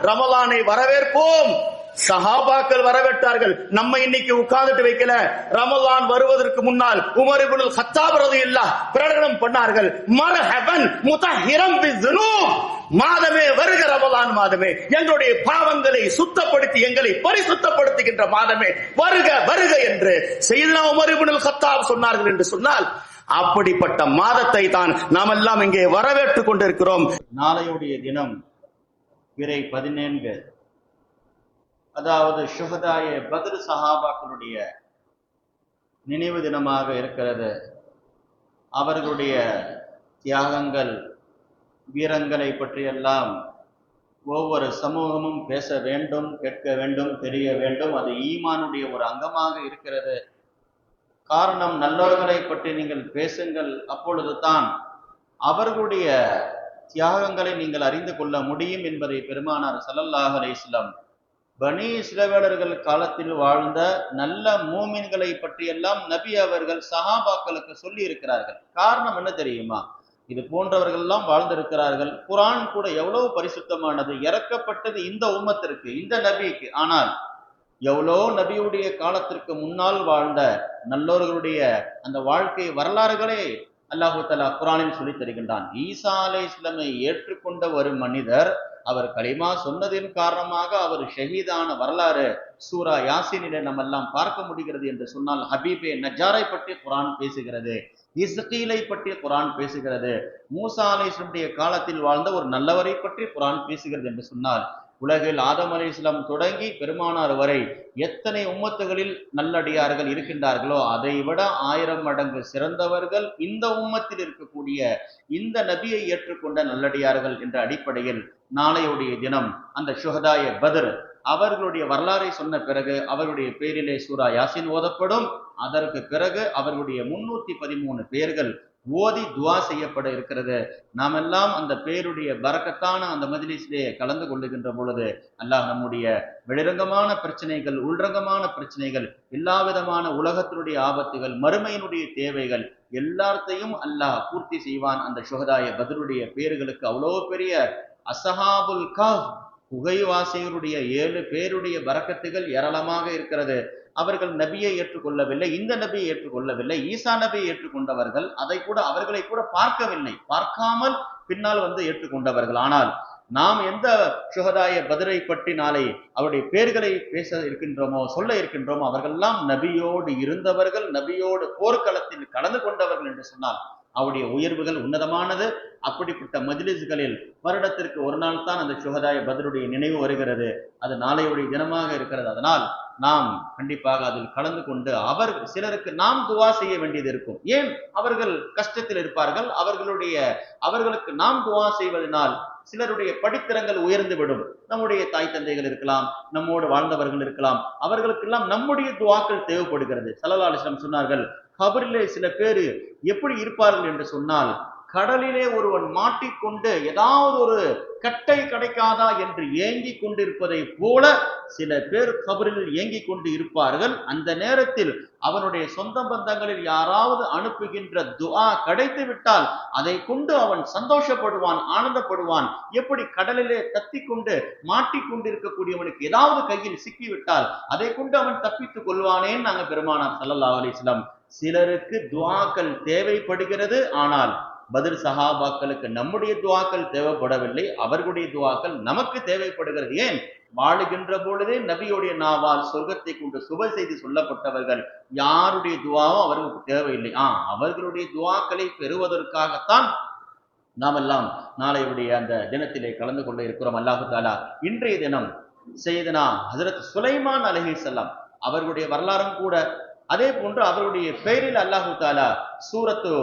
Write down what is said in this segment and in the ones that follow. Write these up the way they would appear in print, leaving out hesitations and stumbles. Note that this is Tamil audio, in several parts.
ரமலானை வரவேற்போம். சஹாபாக்கள் வரவேற்றார்கள். நம்ம இன்னைக்கு உட்கார்ந்துட்டு வைக்கல. ரமலான் வருவதற்கு முன்னால் உமர் இப்னுல் கத்தாப் ரலியல்லாஹு பிரகடனம் பண்ணார்கள், மர்ஹபன் முதஹிரம் பிஸ்ஸுனூப், மாதமே வருக, ரமலான் மாதமே, எங்களுடைய பாவங்களை சுத்தப்படுத்தி எங்களை பரிசுத்தப்படுத்துகின்ற மாதமே வருக வருக என்று சையதுனா உமர் இப்னுல் கத்தாப் சொன்னார்கள் என்று சொன்னால், அப்படிப்பட்ட மாதத்தை தான் நாம் எல்லாம் இங்கே வரவேற்றுக் கொண்டிருக்கிறோம். நாளையுடைய தினம் பிறை 14, அதாவது ஷுஹதாய பத்ர் சஹாபாக்களுடைய நினைவு தினமாக இருக்கிறது. அவர்களுடைய தியாகங்கள், வீரங்களை பற்றியெல்லாம் ஒவ்வொரு சமூகமும் பேச வேண்டும், கேட்க வேண்டும், தெரிய வேண்டும். அது ஈமானுடைய ஒரு அங்கமாக இருக்கிறது. காரணம், நல்லவர்களை பற்றி நீங்கள் பேசுங்கள், அப்பொழுது தான் அவர்களுடைய தியாகங்களை நீங்கள் அறிந்து கொள்ள முடியும் என்பதை பெருமானார் ஸல்லல்லாஹு அலைஹி வஸல்லம் பனி இஸ்ரவேலர்கள் காலத்தில் வாழ்ந்த நல்ல மூமின்களை பற்றியெல்லாம் நபி அவர்கள் சஹாபாக்களுக்கு சொல்லி இருக்கிறார்கள். காரணம் என்ன தெரியுமா? இது போன்றவர்கள் எல்லாம் வாழ்ந்திருக்கிறார்கள். குர்ஆன் கூட எவ்வளவு பரிசுத்தமானது, இறக்கப்பட்டது இந்த உம்மத்திற்கு, இந்த நபிக்கு. ஆனால் எவ்வளோ நபியுடைய காலத்திற்கு முன்னால் வாழ்ந்த நல்லோர்களுடைய அந்த வாழ்க்கை வரலாறுகளே அல்லாஹு தஆலா குர்ஆனில் சொல்லி தருகின்றான். ஈசா அலைஹிஸ்ஸலாமை ஏற்றுக்கொண்ட ஒரு மனிதர், அவர் கலிமா சொன்னதின் காரணமாக அவர் ஷஹீதான வரலாறு சூரா யாசீனிலே நம்ம எல்லாம் பார்க்க முடிகிறது என்று சொன்னால், ஹபீபே நஜாரை பற்றி குர்ஆன் பேசுகிறது, இஸ்கீலை பற்றி குர்ஆன் பேசுகிறது, மூசா அலைஹிஸ்ஸலாமுடைய காலத்தில் வாழ்ந்த ஒரு நல்லவரை பற்றி குர்ஆன் பேசுகிறது என்று சொன்னால், உலகில் ஆதம் அலைஹிஸ்ஸலாம் தொடங்கி பெருமானார் வரை எத்தனை உம்மத்துகளில் நல்லடியார்கள் இருக்கின்றார்களோ அதை விட 1000 மடங்கு சிறந்தவர்கள் இந்த உம்மத்தில் இருக்கக்கூடிய இந்த நபியை ஏற்றுக்கொண்ட நல்லடியார்கள் என்ற அடிப்படையில் நாளையுடைய தினம் அந்த ஷுஹதாய பத்ர் அவர்களுடைய வரலாறை சொன்ன பிறகு அவர்களுடைய பேரிலே சூரா யாசின் ஓதப்படும். அதற்கு பிறகு அவர்களுடைய 313 பேர்கள் ஓதி துவா செய்யப்பட இருக்கிறது. நாம் எல்லாம் அந்த பேருடைய பரக்கத்தான அந்த மஜ்லிஸிலே கலந்து கொள்ளுகின்ற பொழுது அல்லாஹ் நம்முடைய வெளிரங்கமான பிரச்சனைகள், உள்ரங்கமான பிரச்சனைகள், எல்லா விதமான உலகத்தினுடைய ஆபத்துகள், மறுமையினுடைய தேவைகள் எல்லாத்தையும் அல்லாஹ் பூர்த்தி செய்வான். அந்த ஷுஹதாய பத்ருடைய பேர்களுக்கு அவ்வளோ பெரிய அஸ்ஹாபுல் கஹ்ஃப் குகைவாசிகளுடைய 7 பேருடைய பரக்கத்துகள் ஏராளமாக இருக்கிறது. அவர்கள் நபியை ஏற்றுக்கொள்ளவில்லை, இந்த நபியை ஏற்றுக்கொள்ளவில்லை, ஈசா நபியை ஏற்றுக்கொண்டவர்கள், அதை கூட அவர்களை கூட பார்க்கவில்லை, பார்க்காமல் பின்னால் வந்து ஏற்றுக்கொண்டவர்கள். ஆனால் நாம் எந்த ஷுஹதாய பத்ரை பற்றி நாளை அவருடைய பேர்களை பேச இருக்கின்றோமோ, சொல்ல இருக்கின்றோமோ, அவர்கள் எல்லாம் நபியோடு இருந்தவர்கள், நபியோடு போர்க்களத்தில் கலந்து கொண்டவர்கள் என்று சொன்னால் அவருடைய உயர்வுகள் உன்னதமானது. அப்படிப்பட்ட மஜ்லிஸ்களில் வருடத்திற்கு ஒரு நாள் தான் அந்த ஷுஹதாய பத்ருடைய நினைவு வருகிறது. அது நாளையுடைய தினமாக இருக்கிறது. அதனால் நாம் கண்டிப்பாக அதில் கலந்து கொண்டு சிலருக்கு நாம் துவா செய்ய வேண்டியது இருக்கும். ஏன்? அவர்கள் கஷ்டத்தில் இருப்பார்கள். அவர்களுக்கு நாம் துவா செய்வதனால் சிலருடைய படித்திறங்கள் உயர்ந்து விடும். நம்முடைய தாய் தந்தைகள் இருக்கலாம், நம்மோடு வாழ்ந்தவர்கள் இருக்கலாம், அவர்களுக்கெல்லாம் நம்முடைய துவாக்கள் தேவைப்படுகிறது. ஸல்லல்லாஹு அலைஹி வஸல்லம் சொன்னார்கள், கபரிலே சில பேர் எப்படி இருப்பார்கள் என்று சொன்னால், கடலிலே ஒருவன் மாட்டிக்கொண்டு ஏதாவது ஒரு கட்டை கிடைக்காதா என்று ஏங்கி கொண்டிருப்பதை போல சில பேர் கபரில் ஏங்கி கொண்டு இருப்பார்கள். அந்த நேரத்தில் அவனுடைய சொந்த பந்தங்களில் யாராவது அனுப்புகின்ற துஆ கிடைத்து விட்டால் அதை கொண்டு அவன் சந்தோஷப்படுவான், ஆனந்தப்படுவான். எப்படி கடலிலே தத்தி கொண்டு மாட்டிக்கொண்டிருக்கக்கூடியவனுக்கு ஏதாவது கையில் சிக்கிவிட்டால் அதை கொண்டு அவன் தப்பித்துக் கொள்வானேன்னு நாங்க பெருமானார் ஸல்லல்லாஹு அலைஹி வஸல்லம். சிலருக்கு துஆக்கள் தேவைப்படுகிறது. ஆனால் பத்ர் சஹாபாக்களுக்கு நம்முடைய துஆக்கள் தேவைப்படவில்லை, அவர்களுடைய துஆக்கள் நமக்கு தேவைப்படுகிறது. ஏன்? வாழுகின்ற பொழுதே நபியுடைய நாவால் சொர்க்கத்தை கொண்டு சுப செய்தி சொல்லப்பட்டவர்கள். யாருடைய துஆவும் அவர்களுக்கு தேவையில்லை. அவர்களுடைய துஆக்களை பெறுவதற்காகத்தான் நாம் எல்லாம் நாளையுடைய அந்த தினத்திலே கலந்து கொள்ள இருக்கிறோம். அல்லாஹு தஆலா இன்றைய தினம் சையதுனா ஹஜ்ரத் சுலைமான் அலைஹிஸ்ஸலாம் அவர்களுடைய வரலாறும் கூட, அதே போன்று அவருடைய பெயரில் அல்லாஹு தஆலா சூரத்து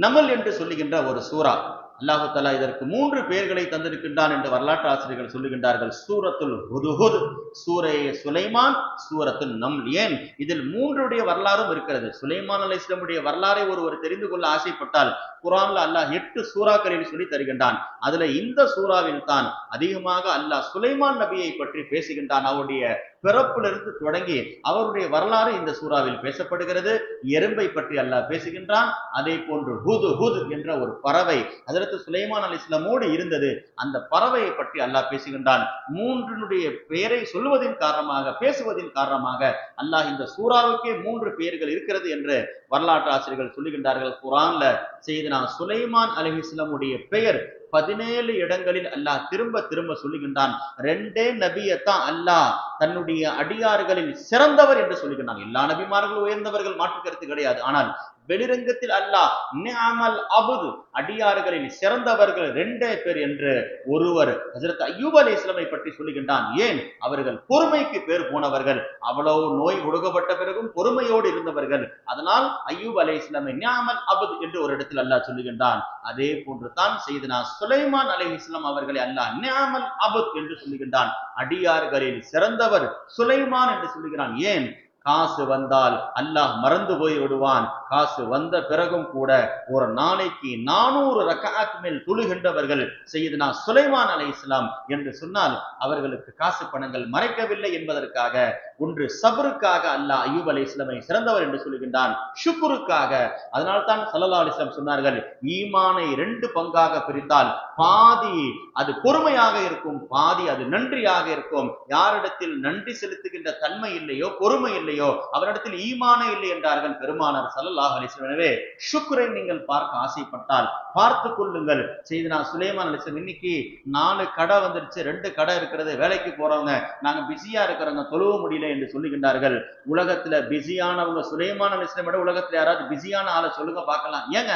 நமல் என்று சொல்லுகின்ற ஒரு சூரா, அல்லாஹு தஆலா இதற்கு 3 பெயர்களை தந்திருக்கின்றான் என்று வரலாற்று ஆசிரியர்கள் சொல்லுகின்றார்கள். சூரத்துல் ஹுதுஹுத், சூரே சுலைமான், சூரத்துல் நம்ல். ஏன்? இதில் 3 வரலாறும் இருக்கிறது. சுலைமான் அலைஹிஸ்ஸலாமுடைய வரலாறை ஒருவர் தெரிந்து கொள்ள ஆசைப்பட்டால் குர்ஆன்ல அல்லாஹ் 8 சூறாக்களில் சொல்லி தருகின்றான். அதுல இந்த சூறாவில் தான் அதிகமாக அல்லாஹ் சுலைமான் நபியை பற்றி பேசுகின்றான். அவருடைய பிறப்பிலிருந்து தொடங்கி அவருடைய வரலாறு இந்த சூறாவில் பேசப்படுகிறது. எறும்பை பற்றி அல்லாஹ் பேசுகின்றான். அதே போன்று ஹுது என்ற ஒரு பறவை ஹஜ்ரத் சுலைமான் அலைஹிஸ்ஸலாமோடு இருந்தது. அந்த பறவையை பற்றி அல்லாஹ் பேசுகின்றான். மூன்றினுடைய பெயரை சொல்வதின் காரணமாக, பேசுவதின் காரணமாக அல்லாஹ் இந்த சூறாவுக்கே 3 பெயர்கள் இருக்கிறது என்று வரலாற்று ஆசிரியர்கள் சொல்லுகின்றார்கள். குர்ஆன்ல செய்தனா சுலைமான் அலைஹிஸ்ஸலாமுடைய பெயர் 17 இடங்களில் அல்லாஹ் திரும்ப திரும்ப சொல்லுகின்றான். 2 நபியத்தான் அல்லாஹ் தன்னுடைய அடியார்களில் சிறந்தவர் என்று சொல்லுகின்றான். எல்லா நபிமார்களும் உயர்ந்தவர்கள், மாற்று கருத்து கிடையாது. ஆனால் வெளிரங்கத்தில் அல்லாஹ் நிஅமல் அப்து, அடியார்களில் சிறந்தவர்கள் 2 பேர் என்று ஒருவர் ஹஜ்ரத் அய்யூப் அலைஹிஸ்ஸலாமை பற்றி சொல்லுகின்றான். ஏன்? அவர்கள் பொறுமைக்கு பேர் போனவர்கள். அவ்வளவு நோய் ஒடுக்கப்பட்ட பிறகும் பொறுமையோடு இருந்தவர்கள். அதனால் அய்யூப் அலைஹிஸ்ஸலாமை நிஅமல் அப்து என்று ஒரு இடத்தில் அல்லாஹ் சொல்லுகின்றான். அதே போன்று தான் செய்தனா சுலைமான் அலைஹிஸ்ஸலாம் அவர்களை அல்லாஹ் நிஅமல் அப்து என்று சொல்லுகின்றான். அடியார்களில் சிறந்தவர் சுலைமான் என்று சொல்லுகிறான். ஏன்? காசு வந்தால் அல்லாஹ் மறந்து போய் விடுவான். காசு வந்த பிறகும் கூட ஒரு நாளைக்கு 400 ரக்அத் மேல் தொழுகின்றவர்கள் சையதுனா சுலைமான் அலைஹிஸ்ஸலாம் என்று சொன்னால் அவர்களுக்கு காசு பணங்கள் மறைக்கவில்லை என்பதற்காக, ஒன்று சபருக்காக அல்லாஹ் அய்யூப் அலைஹிஸ்ஸலாமை சிறந்தவர் என்று சொல்லுகின்றான், ஷுக்ருக்காக. அதனால்தான் ஸல்லல்லாஹு அலைஹி வஸல்லம் சொன்னார்கள், ஈமானை 2 பங்காக பிரித்தால் பாதி அது பொறுமையாக இருக்கும், பாதி அது நன்றியாக இருக்கும். யாரிடத்தில் நன்றி செலுத்துகின்ற தன்மை இல்லையோ, பொறுமை இல்லையோ, அவரிடத்தில் ஈமானே இல்லை என்றார்கள் பெருமானார் ஸல்லல்லாஹு அலைஹி வஸல்லம். எனவே ஷுக்ரை நீங்கள் பார்க்க ஆசைப்பட்டால் பார்த்து கொள்ளுங்கள். செய்தனா சுலைமான் அலைஹிஸ்ஸலாம் இன்னைக்கு 4 கடை வந்துருச்சு, 2 கடை இருக்கிறது, வேலைக்கு போறவங்க நாங்க பிஸியா இருக்கிறவங்க தொழுவ முடியல என்று சொல்லுகின்றார்கள். உலகத்துல பிஸியானவங்க சுலைமான் அலைஹிஸ்ஸலாம் விட உலகத்துல யாராவது பிஸியான ஆளை சொல்லுங்க பார்க்கலாம். ஏங்க,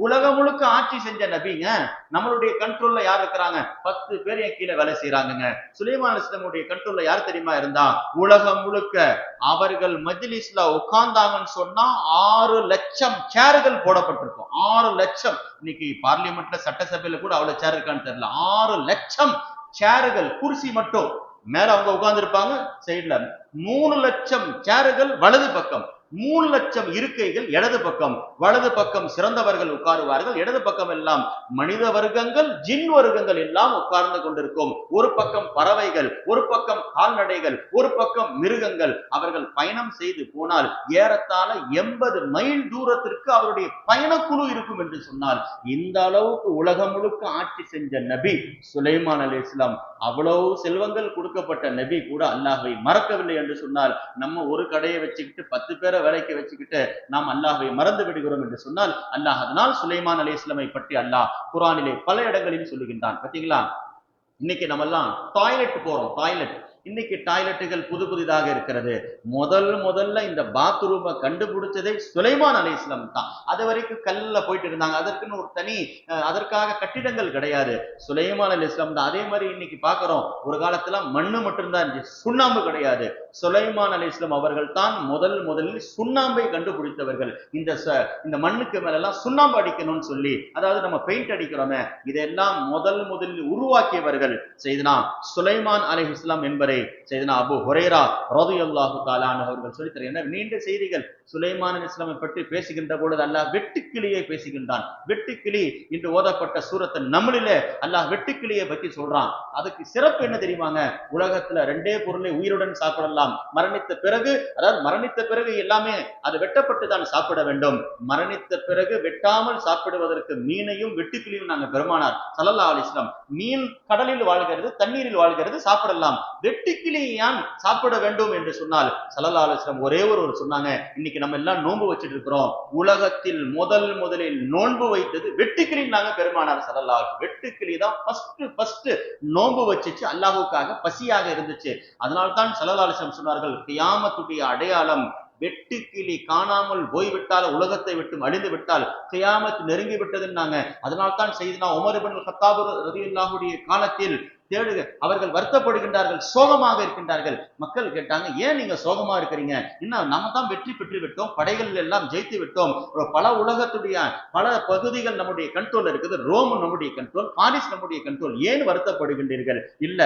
உலகம் முழுக்க ஆட்சி செஞ்ச நபிங்க, நம்மளுடைய கண்ட்ரோல்ல யார் இருக்கிறாங்க? 10 பேர் என் கீழே வேலை செய்யறாங்க. சுலைமான் அலைஹிஸ்ஸலாமுடைய கண்ட்ரோல்ல யார் தெரியுமா இருந்தா? உலகம் முழுக்க. அவர்கள் மஜ்லிஸ்ல உட்கார்ந்தாங்கன்னு சொன்னா 6 லட்சம் சேர்கள் போடப்பட்டிருக்கும். 6 லட்சம். இன்னைக்கு பார்லிமெண்ட்ல சட்டசபையில கூட அவ்வளவு சேர் இருக்கான்னு தெரியல. 6 லட்சம் சேர்கள், குர்சி மட்டும். மேல அவங்க உட்கார்ந்து இருப்பாங்க, சைடுல 3 லட்சம் சேர்கள் வலது பக்கம், 3 லட்சம் இருக்கைகள் இடது பக்கம். வலது பக்கம் சிறந்தவர்கள் உட்காருவார்கள், இடது பக்கம் எல்லாம் மனித வர்க்கங்கள், ஜின் வர்க்கங்கள் எல்லாம் உட்கார்ந்து கொண்டிருக்கும். ஒரு பக்கம் பறவைகள், ஒரு பக்கம் கால்நடைகள், ஒரு பக்கம் மிருகங்கள். அவர்கள் பயணம் செய்து போனால் ஏறத்தாழ 80 மைல் தூரத்திற்கு அவருடைய பயணக்குழு இருக்கும் என்று சொன்னால், இந்த அளவுக்கு உலகம் முழுக்க ஆட்சி செஞ்ச நபி சுலைமான் அலைஹிஸ்ஸலாம். அவ்வளவு செல்வங்கள் கொடுக்கப்பட்ட நபி கூட அல்லாஹ்வை மறக்கவில்லை என்று சொன்னால், நம்ம ஒரு கடையை வச்சுக்கிட்டு 10 பேரை வேலைக்கு வச்சுக்கிட்டு நாம் அல்லாஹ்வை மறந்து விடுகிறோம் என்று சொன்னால், அல்லாஹ் அதனால் சுலைமான் அலைஹிஸ்ஸலாமை பற்றி அல்லாஹ் குர்ஆனிலே பல இடங்களில் சொல்லுகின்றான். பாத்தீங்களா? இன்னைக்கு நம்ம எல்லாம் டாய்லெட் போறோம். டாய்லெட் இன்னைக்கு டாய்லெட்டுகள் புதுதாக இருக்கிறது. முதல்ல இந்த பாத்ரூமை கண்டுபிடிச்சதே சுலைமான் அலைஹிஸ்ஸலாம் தான். அது வரைக்கும் கல்ல போயிட்டு இருந்தாங்க. அதற்குன்னு ஒரு தனி அதற்காக கட்டிடங்கள் கிடையாது. சுலைமான் அலைஹிஸ்ஸலாம் தான். அதே மாதிரி இன்னைக்கு பாக்குறோம், ஒரு காலத்துல மண்ணு மட்டும்தான் இருந்துச்சு, சுண்ணாம்பு கிடையாது. சுலைமான் அலைஹிஸ்ஸலாம் அவர்கள் தான் முதலில் சுண்ணாம்பை கண்டுபிடித்தவர்கள். இந்த மண்ணுக்கு மேல எல்லாம் சுண்ணாம்பு அடிக்கணும்னு சொல்லி, அதாவது நம்ம பெயிண்ட் அடிக்கிறோமே, இதெல்லாம் முதலில் உருவாக்கியவர்கள் செய்தனா சுலைமான் அலைஹிஸ்ஸலாம் என்பதை செய்தனா அபூ ஹுரைரா ரலியல்லாஹு தஆலா அன்ஹு அவர்கள் சொல்லித் தருகின்றனர். நீண்ட செய்திகள். சுலைமான் அலைஹிஸ்ஸலாமை பற்றி பேசுகின்ற பொழுது அல்லாஹ் வெட்டுக்கிளியை பேசுகின்றான். வெட்டுக்கிளி இன்று ஓதப்பட்ட சூரத்து நம்லிலே அல்லாஹ் வெட்டுக்கிளியை பற்றி சொல்றான். அதுக்கு சிறப்பு என்ன தெரியுமாங்க? உலகத்துல 2 பொருளை உயிருடன் சாப்பிடலாம், மரணித்த பிறகு, அதாவது மரணித்த பிறகு எல்லாமே அது வெட்டப்பட்டு தான் சாப்பிட வேண்டும். மரணித்த பிறகு வெட்டாமல் சாப்பிடுவதற்கு மீனையும் வெட்டுக்கிளியும் நாங்க பெருமானார் ஸல்லல்லாஹு அலைஹி வஸல்லம், மீன் கடலில் வாழ்கிறது, தண்ணீரில் வாழ்கிறது, சாப்பிடலாம். வெட்டுக்கிளி ஏன் சாப்பிட வேண்டும் என்று சொன்னால் ஸல்லல்லாஹு அலைஹி வஸல்லம் ஒரே ஒரு சொன்னாங்க. இன்னைக்கு நம்ம எல்லாம் நோன்பு வச்சிட்டு இருக்கிறோம். உலகத்தில் முதலில் நோன்பு வைத்தது வெட்டுக்கிளி. நாங்க பெருமானார் ஸல்லல்லாஹு அலைஹி வஸல்லம் வெட்டுக்கிளி தான் ஃபர்ஸ்ட் நோன்பு வச்சிச்சு, அல்லாஹ்வுக்காக பசியாக இருந்துச்சு. அதனால்தான் ஸல்லல்லாஹு அலைஹி வஸல்லம் சொன்னார்கள், கியாமத்துடைய அடையாளம் வெட்டுக்கிளி காணாமல் போய்விட்டால், உலகத்தை விட்டு அழிந்து விட்டால் கியாமத் நெருங்கி விட்டதுன்னாங்க. அதனால்தான் செய்தனா உமர் இப்னு கத்தாப் ரலியல்லாஹு அன்ஹு காலத்தில் தேடுக அவர்கள் வருத்தப்படுகின்றார்கள், சோகமாக இருக்கின்றார்கள். மக்கள் கேட்டாங்க, ஏன் நீங்க சோகமா இருக்கிறீங்க? என்ன, நம்ம தான் வெற்றி பெற்று விட்டோம், படைகள் எல்லாம் ஜெயித்து விட்டோம், பல உலகத்துடைய பல பகுதிகள் நம்முடைய கண்ட்ரோல் இருக்குது, ரோம் நம்முடைய கண்ட்ரோல், பாரிஸ் நம்முடைய கண்ட்ரோல், ஏன் வருத்தப்படுகின்றீர்கள்? இல்ல,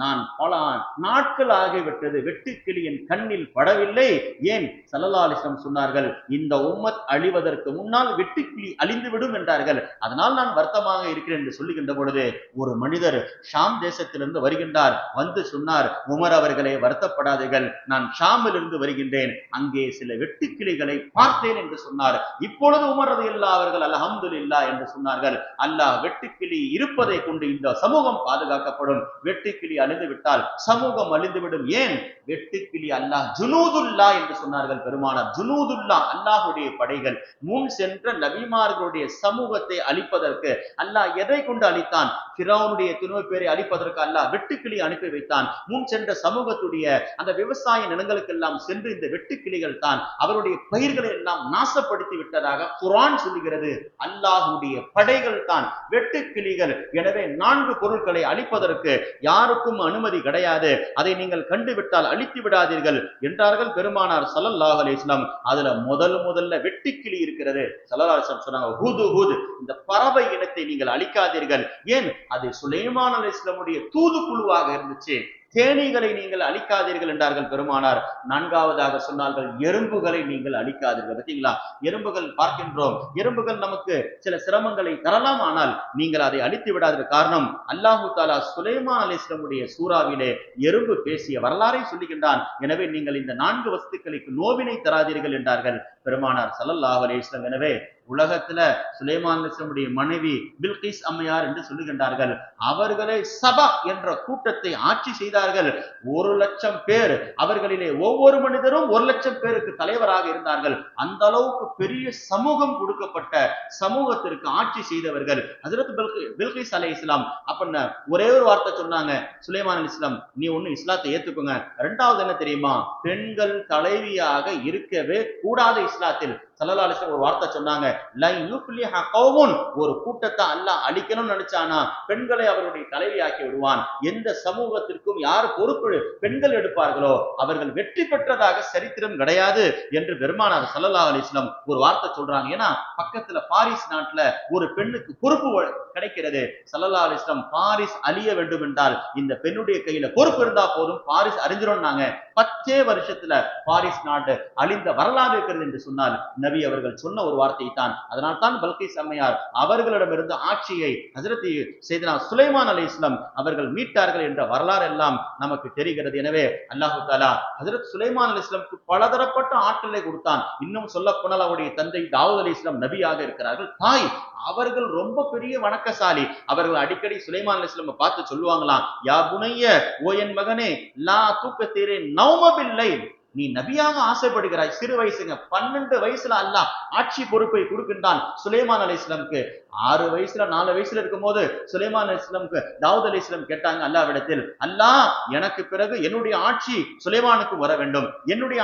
நான் பல நாட்கள் ஆகிவிட்டது, வெட்டுக்கிளியின் கண்ணில் படவில்லை. ஏன்? ஸல்லல்லாஹு அலைஹி வஸல்லம் சொன்னார்கள், இந்த உம்மத் அழிவதற்கு முன்னால் வெட்டுக்கிளி அழிந்துவிடும் என்றார்கள். அதனால் நான் வருத்தமாக இருக்கிறேன் என்று சொல்லுகின்ற பொழுது, ஒரு மனிதர் ஷாம் தேசத்திலிருந்து வருகின்றார். வந்து சொன்னார், உமர் அவர்களே வருத்தப்படாதீர்கள், நான் ஷாமிலிருந்து வருகின்றேன், அங்கே சில வெட்டுக்கிளிகளை பார்த்தேன் என்று சொன்னார். இப்பொழுது உமர் ரலியல்லாஹு அவர்கள் அல்ஹம்துலில்லாஹ் என்று சொன்னார்கள். அல்லாஹ் வெட்டுக்கிளி இருப்பதை கொண்டு இந்த சமூகம் பாதுகாக்கப்படும். வெட்டுக்கிளி அழிந்து விட்டால் சமூகம் அழிந்துவிடும். ஏன்? வெட்டுக்கிளி அல்லாஹ் ஜுனூதுல்லா என்று சொன்னார்கள் பெருமானார். ஜுனூதுல்லா அல்லாஹுடைய படைகள். முன் சென்ற நபிமார்களுடைய சமூகத்தை அழிப்பதற்கு அல்லாஹ் எதை கொண்டு அழித்தான்? ஃபிரௌனுடைய 90 பேரை அழிப்பதற்கு அல்லாஹ் வெட்டுக்கிளி அனுப்பி வைத்தான். முன் சென்ற சமூகத்துடைய அந்த விவசாய நிலங்களுக்கெல்லாம் சென்று இந்த வெட்டுக்கிளிகள் தான் அவருடைய பயிர்களை எல்லாம் நாசப்படுத்தி விட்டதாக குர்ஆன் சொல்லுகிறது. அல்லாஹுடைய படைகள் தான் வெட்டுக்கிளிகள். எனவே 4 பொருட்களை அழிப்பதற்கு யாருக்கும் அனுமதி கிடையாது. அதை நீங்கள் கண்டுவிட்டால் அழித்து விடாதீர்கள் என்றார்கள் பெருமானார் ஸல்லல்லாஹு அலைஹி வஸல்லம். அதுல முதல்ல வெட்டுக்கிளி இருக்கிறது. ஸல்லல்லாஹு அலைஹி வஸல்லம் சொன்னாங்க, ஹுது ஹுது, இந்த பறவை இனத்தை நீங்கள் அழிக்காதீர்கள். ஏன்? அது சுலைமான் அலைஹிஸ்ஸலாமுடைய தூதுக்குழுவாக இருந்துச்சு. தேனீகளை நீங்கள் அழிக்காதீர்கள் என்றார்கள் பெருமானார். 4வதாக சொன்னார்கள், எறும்புகளை நீங்கள் அழிக்காதீர்கள். பார்த்தீங்களா, எறும்புகள் பார்க்கின்றோம், எறும்புகள் நமக்கு சில சிரமங்களை தரலாம், ஆனால் நீங்கள் அதை அழித்து விடாதீர்கள். காரணம், அல்லாஹு தஆலா சுலைமான் அலைஹிஸ்ஸலாமுடைய சூறாவிலே எறும்பு பேசிய வரலாறை சொல்லுகின்றான். எனவே நீங்கள் இந்த 4 வஸ்துக்களுக்கு நோவினை தராதீர்கள் என்றார்கள் பெருமானார் ஸல்லல்லாஹு அலைஹி வஸல்லம். எனவே உலகத்துல சுலைமான் அலைஹிஸ்ஸலாமுடைய மனைவி பில்கிஸ் அம்மையார் என்று சொல்லுகின்றார்கள். அவர்களே சபா என்ற கூட்டத்தை ஆட்சி செய்தார்கள். 1,00,000 பேர், அவர்களிலே ஒவ்வொரு மனிதரும் 1,00,000 பேருக்கு தலைவராக இருந்தார்கள். அந்த அளவுக்கு பெரிய சமூகம் கொடுக்கப்பட்ட சமூகத்திற்கு ஆட்சி செய்தவர்கள் ஹஜ்ரத் பில்கிஸ் அலைஹிஸ்ஸலாம். அப்ப ஒரே ஒரு வார்த்தை சொன்னாங்க, சுலைமான் அலைஹிஸ்ஸலாம், நீ ஒண்ணு இஸ்லாத்தை ஏத்துக்கோங்க. 2வது என்ன தெரியுமா? பெண்கள் தலைவியாக இருக்கவே கூடாது இஸ்லாத்தில். ஸல்லல்லாஹு அலைஹி வஸல்லம் ஒரு வார்த்தை சொன்னாங்க, லா யுஃப்லிஹ கௌமுன், ஒரு கூட்டத்தை அல்லாஹ் அழிக்கணும்னு நினைச்சானா பெண்களை அவருடைய தலைவியாக்கி விடுவான். எந்த சமூகத்திற்கும் யார் பொறுப்பு பெண்கள் எடுப்பார்களோ அவர்கள் வெற்றி பெற்றதாக சரித்திரம் கிடையாது என்று பெருமானார் ஸல்லல்லாஹு அலைஹி வஸல்லம் ஒரு வார்த்தை சொல்றாங்க. ஏன்னா பக்கத்துல பாரிஸ் நாட்டுல ஒரு பெண்ணுக்கு பொறுப்பு கிடைக்கிறது. ஸல்லல்லாஹு அலைஹி வஸல்லம் பாரிஸ் அழிய வேண்டும் என்றால் இந்த பெண்ணுடைய கையில பொறுப்பு இருந்தா போதும், பாரிஸ் அறிஞ்சிரும்னாங்க. 10 வருஷத்துல பாரிஸ் நாடு அழிந்த வரலாறு இருக்கிறது என்று சொன்னால் நபி அவர்கள் சொன்ன ஒரு வார்த்தை தான். அதனால் தான் பல்கிஸ் அம்மையார் அவர்களிடமிருந்து ஆட்சியை ஹஜ்ரத் சையதுனா சுலைமான் அலைஹிஸ்ஸலாம் அவர்கள் மீட்டார்கள் என்ற வரலாறு எல்லாம் நமக்கு தெரிகிறது. எனவே அல்லாஹ் தஆலா ஹஜ்ரத் சுலைமான் அலைஹிஸ்ஸலாமுக்கு பலதரப்பட்ட ஆற்றலை கொடுத்தான். இன்னும் சொல்ல போனால் அவருடைய தந்தை தாவூத் அலைஹிஸ்ஸலாம் நபியாக இருக்கிறார்கள். தாய் அவர்கள் ரொம்ப பெரிய வணக்கசாலி. அவர்கள் அடிக்கடி சுலைமான் அலைஹிஸ்ஸலாம் பார்த்து சொல்லுவாங்களாம், யா புனைய, ஓ என் மகனே, லா தூக்கத்தீரே நௌமபில்லை, நீ நபியாக ஆசைப்படுகிறாய். சிறு வயசுங்க, 12 வயசுல அல்லாஹ் ஆட்சி பொறுப்பை கொடுக்கின்றான் சுலைமான் அலைஹிஸ்ஸலாமுக்கு. 6 வயசுல 4 வயசுல இருக்கும் போது சுலைமான் அலைஹிஸ்ஸலாமுக்கு தாவூத் அலைஹிஸ்ஸலாம் கேட்டாங்க அல்லாஹ்விடத்தில், அல்லாஹ் எனக்கு பிறகு என்னுடைய ஆட்சி சுலைமானுக்கு வர வேண்டும், என்னுடைய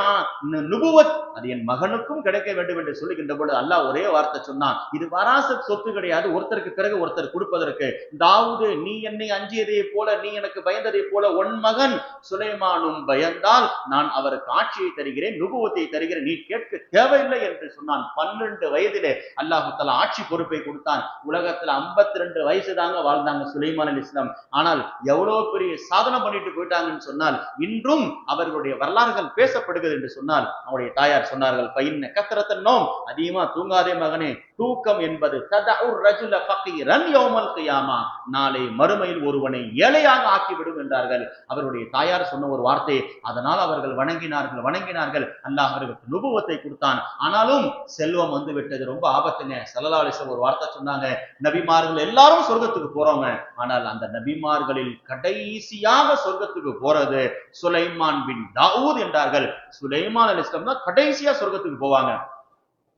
நுபுவத் அது என் மகனுக்கும் கிடைக்க வேண்டும் என்று சொல்லுகின்ற பொழுது அல்லாஹ் ஒரே வார்த்தை சொன்னான், இது வராசத் சொத்து கிடையாது, ஒருத்தருக்கு பிறகு ஒருத்தர் கொடுப்பதற்கு. தாவூது, நீ என்னை அஞ்சியதை போல, நீ எனக்கு பயந்ததை போல உன் மகன் சுலைமானும் பயந்தால் நான் அவருக்கு ஆட்சியை தருகிறேன், நுபுவத்தை தருகிறேன், நீ கேட்க தேவையில்லை என்று சொன்னான். 12 வயதிலே அல்லாஹ் தஆலா ஆட்சி பொறுப்பை கொடுத்தான். உலகத்துல 52 வயசு தாங்க வாழ்ந்தாங்க சுலைமான் அலைஹிஸ்ஸலாம். ஆனால் எவ்வளவு பெரிய சாதனை பண்ணிட்டு போயிட்டாங்கன்னு சொன்னால் இன்றும் அவர்களுடைய வரலாறுகள் பேசப்படுகிறது என்று சொன்னால் அவருடைய தாயார் சொன்னார்கள், பைன்ன கத்ரத்தன் நௌம், அதிகமா தூங்காதே மகனே, தூக்கம் என்பது ததஉர் ரஜுல ஃபகீரன் யௌமல் கியாமா, நாளை மறுமையில் ஒருவனை ஏழையாக ஆக்கிவிடும் என்றார்கள் அவருடைய தாயார் சொன்ன ஒரு வார்த்தை. அதனால் அவர்கள் வணங்கினார்கள். அல்லாஹ் அவர்களுக்கு நுபுவத்தை கொடுத்தான். ஆனாலும் செல்வம் வந்து விட்டது, ரொம்ப ஆபத்துங்க. ஸல்லல்லாஹு அலைஹி வஸல்லம் ஒரு வார்த்தை சொன்னாங்க, நபிமார்கள் எல்லாரும் சொர்க்கத்துக்கு போறவங்க, ஆனால் அந்த நபிமார்களில் கடைசியாக சொர்க்கத்துக்கு போறது சுலைமான் பின் தாவூத் என்றார்கள். சுலைமான் அலைஹிஸ்ஸலாம் தான் கடைசியா சொர்க்கத்துக்கு போவாங்க.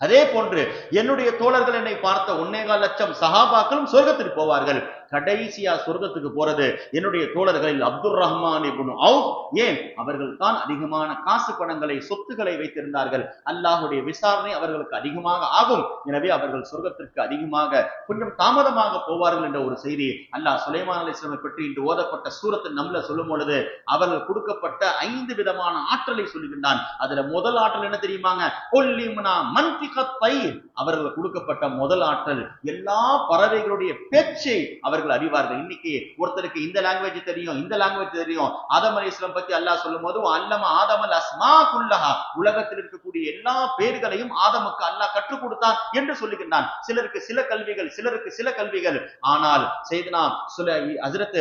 அதே போன்று என்னுடைய தோழர்கள் என்னை பார்த்த 1.25 லட்சம் சஹாபாக்களும் சொர்க்கத்துக்கு போவார்கள். கடைசியா சொர்க்கத்துக்கு போறது என்னுடைய தோழர்களில் அப்துர் ரஹ்மான் இப்னு அவுஃப். ஏன்? அவர்கள் தான் அதிகமான காசு பணங்களை சொத்துக்களை வைத்திருந்தார்கள். அல்லாஹ்வுடைய விசாரணை அவர்களுக்கு அதிகமாக ஆகும். எனவே அவர்கள் சொர்க்கத்திற்கு அதிகமாக கொஞ்சம் தாமதமாக போவார்கள் என்ற ஒரு செய்தி அல்லாஹ் சுலைமான் அலைஹிஸ்ஸலாமை பற்றி இன்று ஓதப்பட்ட சூரத்து நம்ல சொல்லும் பொழுது அவர்கள் கொடுக்கப்பட்ட 5 விதமான ஆற்றலை சொல்லுகின்றான். அதுல முதல் ஆற்றல் என்ன தெரியுமாங்க? கொல்லிமுனா மன்திகத் தைர். அவர்கள் கொடுக்கப்பட்ட முதல் ஆற்றல் எல்லா பறவைகளுடைய பேச்சை அவர்கள் அவர்கள் அறிவார்கள். இன்னைக்கு ஒருத்தருக்கு இந்த லாங்குவேஜ் தெரியும், இந்த லாங்குவேஜ் தெரியும். ஆதம் அலைஹிஸ்ஸலாம் பத்தி அல்லாஹ் சொல்லும் போது அல்லம ஆதமல் அஸ்மா குல்லஹா, உலகத்தில் இருக்கக்கூடிய எல்லா பேர்களையும் ஆதமுக்கு அல்லாஹ் கற்றுக் கொடுத்தான் என்று சொல்லுகின்றான். சிலருக்கு சில கல்விகள், சிலருக்கு சில கல்விகள். ஆனால் செய்தனா ஹஜ்ரத்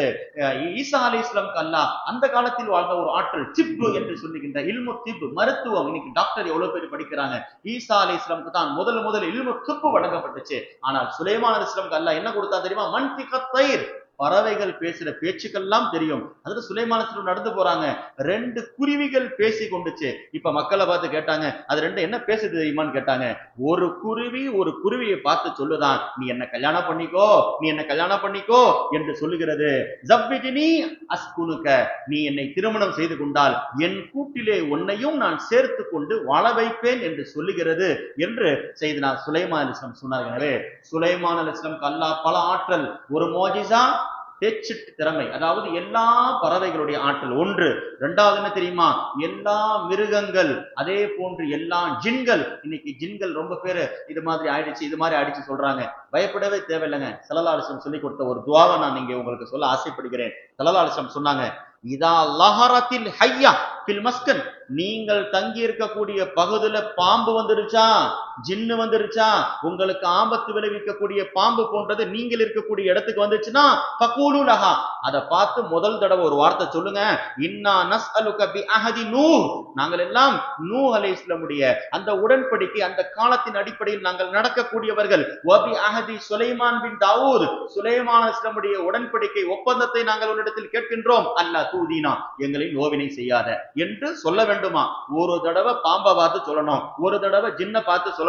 ஈசா அலைஹிஸ்ஸலாமுக்கு அல்லாஹ் அந்த காலத்தில் வாழ்ந்த ஒரு ஆற்றல், திப் என்று சொல்லுகின்ற இல்மு திப், மருத்துவம். இன்னைக்கு டாக்டர் எவ்வளவு பேர் படிக்கிறாங்க. ஈசா அலைஹிஸ்ஸலாமுக்கு தான் முதல் இல்மு திப் வழங்கப்பட்டுச்சு. ஆனால் சுலைமான் அலைஹிஸ்ஸலாமுக்கு அல்லாஹ் என்ன கொடுத்தா தெரியுமா? மன்திகத் தைர், பறவைகள் பேசுற பேச்சுக்கள் எல்லாம் தெரியும். அதுல சுலைமான் அலைஹிஸ்ஸலாம் நடந்து போறாங்க, 2 குருவிகள் பேசி கொண்டுச்சு. இப்ப மக்களை பார்த்து கேட்டாங்க, அது 2 என்ன பேசுது தெரியுமான்னு கேட்டாங்க. ஒரு குருவி ஒரு குருவியை பார்த்து சொல்லுதான், நீ என்ன கல்யாணம் பண்ணிக்கோ, நீ என்ன கல்யாணம் பண்ணிக்கோ என்று சொல்லுகிறது. ஜப்பிஜினி அஸ்குனுக, நீ என்னை திருமணம் செய்து கொண்டால் என் கூட்டிலே உன்னையும் நான் சேர்த்து கொண்டு வாழ வைப்பேன் என்று சொல்லுகிறது என்று செய்தனா சுலைமான் அலைஹிஸ்ஸலாம் சொன்னார்கள். எனவே சுலைமான் அலைஹிஸ்ஸலாமுக்கு அல்லாஹ் பல ஆற்றல், ஒரு மோஜிசா பேச்சிட்டு திறமை, அதாவது எல்லா பறவைகளுடைய ஆற்றல் ஒன்று. இரண்டாவது என்ன தெரியுமா? எல்லா மிருகங்கள், அதே போன்று எல்லா ஜின்கள். இன்னைக்கு ஜின்கள் ரொம்ப பேரு இது மாதிரி ஆயிடுச்சு, இது மாதிரி ஆயிடுச்சு சொல்றாங்க. பயப்படவே தேவையில்லைங்க. ஸல்லல்லாஹு அலைஹி வஸல்லம் சொல்லி கொடுத்த ஒரு துஆவை நான் இங்க உங்களுக்கு சொல்ல ஆசைப்படுகிறேன். ஸல்லல்லாஹு அலைஹி வஸல்லம் சொன்னாங்க, இதா லஹரத்தில் ஹய்யா ஃபில் மஸ்கன், நீங்கள் தங்கி இருக்கக்கூடிய பகுதியில பாம்பு வந்துருச்சா, ஜின்னு வந்துருச்சா, உங்களுக்கு ஆபத்து விளைவிக்கக்கூடிய பாம்பு போன்றது நீங்கள் இருக்கக்கூடிய இடத்துக்கு வந்துச்சுன்னா ஃபகூலு லஹா, அதை பார்த்து முதல் தடவை ஒரு வார்த்தை சொல்லுங்க, இன்னா நஸ்அலுக பி அஹதி நூஹ், நாங்கள் எல்லாம் நூஹ் அலைஹிஸ்ஸலாமுடைய அந்த உடன்படிக்கை, அந்த காலத்தின் அடிப்படையில் நாங்கள் நடக்கக்கூடியவர்கள். வபி அஹதி சுலைமான் பின் தாவூத், சுலைமான் அலைஹிஸ்ஸலாமுடைய உடன்படிக்கை ஒப்பந்தத்தை நாங்கள் உன்னிடத்தில் கேட்கின்றோம், அல்லாஹ் தூதீனா, எங்களை நோவினை செய்யாத என்று சொல்ல வேண்டுமா? ஒரு தடவை பாம்பை பார்த்து சொல்லணும், ஒரு தடவை ஜின்னை பார்த்து சொல்லணும்.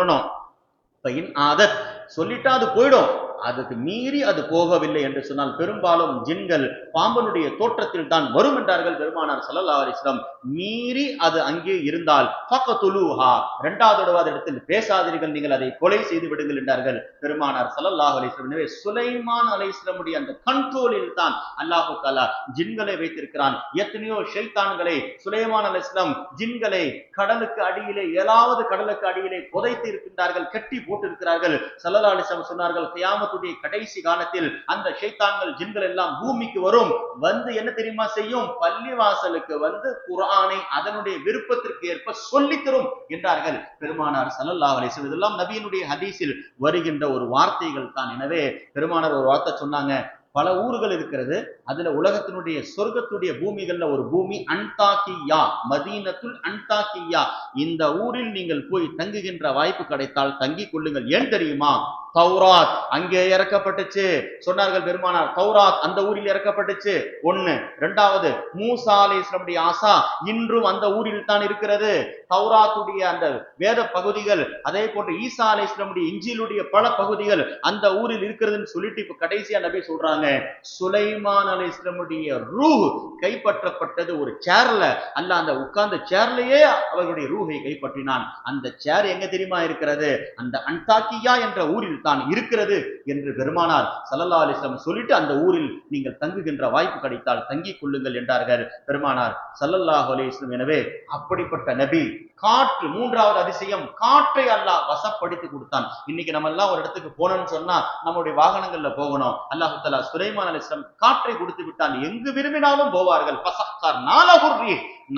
ஆதத் சொல்லிட்டா அது போயிடும். அதுக்கு மீறி அது போகவில்லை என்று சொன்னால் பெரும்பாலும் ஜின்கள் பாம்பனுடைய தோற்றத்தில் தான் வரும் என்றார்கள் பெருமானார் ஸல்லல்லாஹு அலைஹி வஸல்லம். மீறி அது அங்கே இருந்தால் ஃபக்துலூஹா, இரண்டாவது இடத்தில் பேசாதீர்கள், நீங்கள் அதை கொலை செய்து விடுங்கள் என்றார்கள் பெருமானார் ஸல்லல்லாஹு அலைஹி வஸல்லம். எனவே சுலைமான் அலைஹிஸ்ஸலாமுடைய அந்த கண்ட்ரோலில் தான் அல்லாஹ் தஆலா ஜின்களை வைத்திருக்கிறான். எத்தனையோ ஷைத்தான்களை சுலைமான் அலைஹிஸ்ஸலாம் ஜின்களை கடலுக்கு அடியிலே, ஏழாவது கடலுக்கு அடியிலே புதைத்து இருக்கின்றார்கள், கட்டி போட்டிருக்கிறார்கள். ஸல்லல்லாஹு அலைஹி வஸல்லம் சொன்னார்கள், கியாமத்துடைய கடைசி காலத்தில் அந்த ஷைத்தான்கள் ஜின்கள் எல்லாம் பூமிக்கு வரும், வந்து என்ன தெரியுமா செய்யும்? பள்ளிவாசலுக்கு வந்து குர்ஆனை அதனுடைய விருப்பத்திற்கு ஏற்ப சொல்லித் தரும் என்றார்கள் பெருமானார் ஸல்லல்லாஹு அலைஹி வஸல்லம். இதெல்லாம் நபியினுடைய ஹதீஸில் வருகின்ற ஒரு வார்த்தைகள் தான். எனவே பெருமானார் ஒரு வார்த்தை சொன்னாங்க, பல ஊர்கள் இருக்கிறது, அதுல உலகத்தினுடைய சொர்க்கத்துடைய பூமிகள்ல ஒரு பூமி அன்தாக்கியா, மதீனத்துல் அன்தாக்கியா. இந்த ஊரில் நீங்கள் போய் தங்குகின்ற வாய்ப்பு கிடைத்தால் தங்கிக் கொள்ளுங்கள். ஏன் தெரியுமா? தௌராத் அங்கே இறக்கப்பட்டுச்சு சொன்னார்கள் பெருமானார். தௌராத் அந்த ஊரில் இறக்கப்பட்டுச்சு, ஒண்ணு. இரண்டாவது, மூசா அலைஹிஸ்ஸலாமுடைய ஆசா இன்றும் அந்த ஊரில் தான் இருக்கிறது. தௌராத்துடைய அந்த வேத பகுதிகள், அதே போன்று ஈசா அலைஹிஸ்ஸலாமுடைய இஞ்சிலுடைய பல பகுதிகள் அந்த ஊரில் இருக்கிறதுன்னு சொல்லிட்டு இப்ப கடைசியா நபி சொல்றாங்க, சுலைமான் அலைஹிஸ்ஸலாமுடைய ரூஹ் கைப்பற்றப்பட்டது ஒரு சேர்ல. அல்ல அந்த உட்கார்ந்த சேர்லயே அவர்களுடைய ரூஹை கைப்பற்றினான். அந்த சேர் எங்க தெரியுமா இருக்கிறது? அந்த அன்தாக்கியா என்ற ஊரில் தான் இருக்கிறது என்று பெருமானார் ஸல்லல்லாஹு அலைஹி வஸல்லம் சொல்லிட்டு அந்த ஊரில் நீங்கள் தங்குகின்ற வாய்ப்பு கிடைத்தால் தங்கிக் கொள்ளுங்கள் என்றார்கள் பெருமானார் ஸல்லல்லாஹு அலைஹி வஸல்லம். எனவே அப்படிப்பட்ட நபி. காற்று, மூன்றாவது அதிசயம், காற்றை அல்லாஹ் வசப்படுத்தி கொடுத்தான். இன்னைக்கு நம்ம எல்லாம் ஒரு இடத்துக்கு போனோம்னு சொன்னா நம்முடைய வாகனங்கள்ல போகணும். அல்லாஹ் தஆலா சுலைமான் அலைஹிஸ்ஸலாம் காற்றை கொடுத்து விட்டான், எங்கு விரும்பினாலும் போவார்கள்.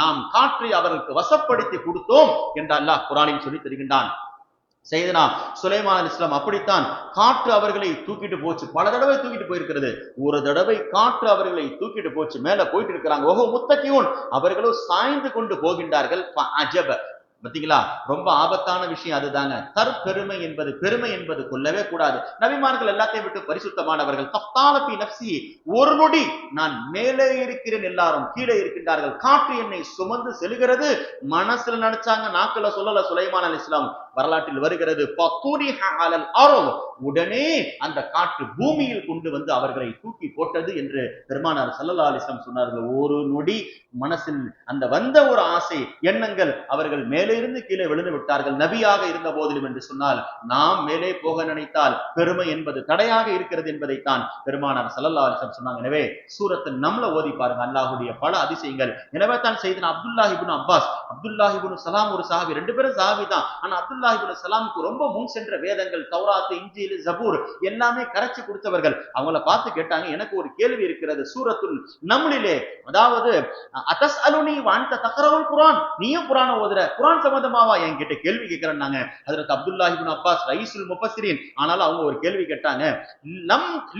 நாம் காற்றை அவர்களுக்கு வசப்படுத்தி கொடுத்தோம் என்று அல்லாஹ் குர்ஆனில் சொல்லி தருகின்றான். செய்தனா சுலைமான் அலைஹிஸ்ஸலாம் அப்படித்தான் காற்று அவர்களை தூக்கிட்டு போச்சு. பல தடவை தூக்கிட்டு போயிருக்கிறது. ஒரு தடவை காற்று அவர்களை தூக்கிட்டு போச்சு, மேல போயிட்டு இருக்கிறாங்க. ஓஹோ முத்தகியூன், அவர்களோ சாய்ந்து கொண்டு போகின்றார்கள். அஜப, பாத்தீங்களா? ரொம்ப ஆபத்தான விஷயம் அதுதாங்க. தற்பெருமை என்பது, பெருமை என்பது கொள்ளவே கூடாது. நபிமார்கள் எல்லாத்தையும் விட்டு பரிசுத்தமானவர்கள். தஃதாலபி நஃப்ஸி, ஒரு நொடி நான் மேலே இருக்கிறேன், எல்லாரும் கீழே இருக்கின்றார்கள், காற்று என்னை சுமந்து செல்கிறது. மனசுல நினைச்சாங்க, நாக்குல சொல்லல. சுலைமான் அலைஹிஸ்ஸலாம் வரலாற்றில் வருகிறது, உடனே அந்த காற்று பூமியில் கொண்டு வந்து அவர்களை தூக்கி போட்டது என்று பெருமானார் ஸல்லல்லாஹு அலைஹி வஸல்லம் சொன்னார்கள். ஒரு நொடி மனசில் அந்த வந்த ஒரு ஆசை எண்ணங்கள், அவர்கள் மேலே மேலே இருந்து கீழே விழுந்து விட்டார்கள் நபியாக இருந்த போதிலும் என்று சொன்னால், நாம் மேலே போக நினைத்தால் பெருமை என்பது தடையாக இருக்கிறது என்பதைத்தான் பெருமானார் ஸல்லல்லாஹு அலைஹி வஸல்லம் சொன்னாங்க. எனவே சூரத்து நம்ல ஓதி பாருங்க, அல்லாஹ்வுடைய பல அதிசயங்கள். எனவே தான் செய்தனா அப்துல்லாஹ் இப்னு அப்பாஸ், அப்துல்லாஹ் இப்னு சலாம் ஒரு சஹாபி, ரெண்டு பேரும் சஹாபி தான். ஆனா அப்துல்லாஹ் இப்னு சலாமுக்கு ரொம்ப முன் சென்ற வேதங்கள் தௌராத், இன்ஜீல், ஜபூர் எல்லாமே கரைச்சு கொடுத்தவர்கள். அவங்கள பார்த்து கேட்டாங்க, எனக்கு ஒரு கேள்வி இருக்கிறது, சூரத்துல் நம்லிலே, அதாவது அதஸ்அலுனி வஅன்த தக்ரவுல் குர்ஆன், நீயும் குர்ஆனை ஓதுற, குர்ஆன் சம்பந்தமாவா என்கிட்ட கேள்வி கேட்கறேன்னாங்க. ஹஜ்ரத் அப்துல்லாஹ் இப்னு அப்பாஸ் ரைஸுல் முஃபஸ்ஸிரீன். ஆனாலும் அவங்க ஒரு கேள்வி கேட்டாங்க,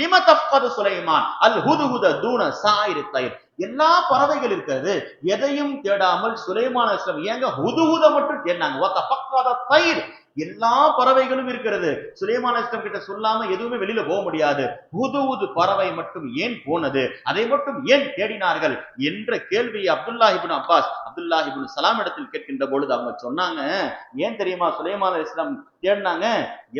லிம தஃகது சுலைமான் அல் ஹுதுஹுத தூன சாயிரி தைர், எல்லா பறவைகள் இருக்கிறது, எதையும் தேடாமல் சுலைமான் அலைஹிஸ்ஸலாம் ஏங்க ஹுதுஹுத மட்டும் தேடினாங்க? வ தஃகத தைர், எல்லா பறவைகளும் இருக்கிறது, சுலைமான் அலைஹிஸ்ஸலாம் கிட்ட சொல்லாம எதுவுமே வெளியில போக முடியாது, ஹுதுஹுது பறவை மட்டும் ஏன் போனது, அதை மட்டும் ஏன் தேடினார்கள் என்ற கேள்வியை அப்துல்லாஹ் இப்னு அப்பாஸ் அப்துல்லாஹ் இப்னு சலாம் இடத்தில் கேட்கின்ற பொழுது அவங்க சொன்னாங்க, ஏன் தெரியுமா சுலைமான் அலைஹிஸ்ஸலாம் தேடினாங்க?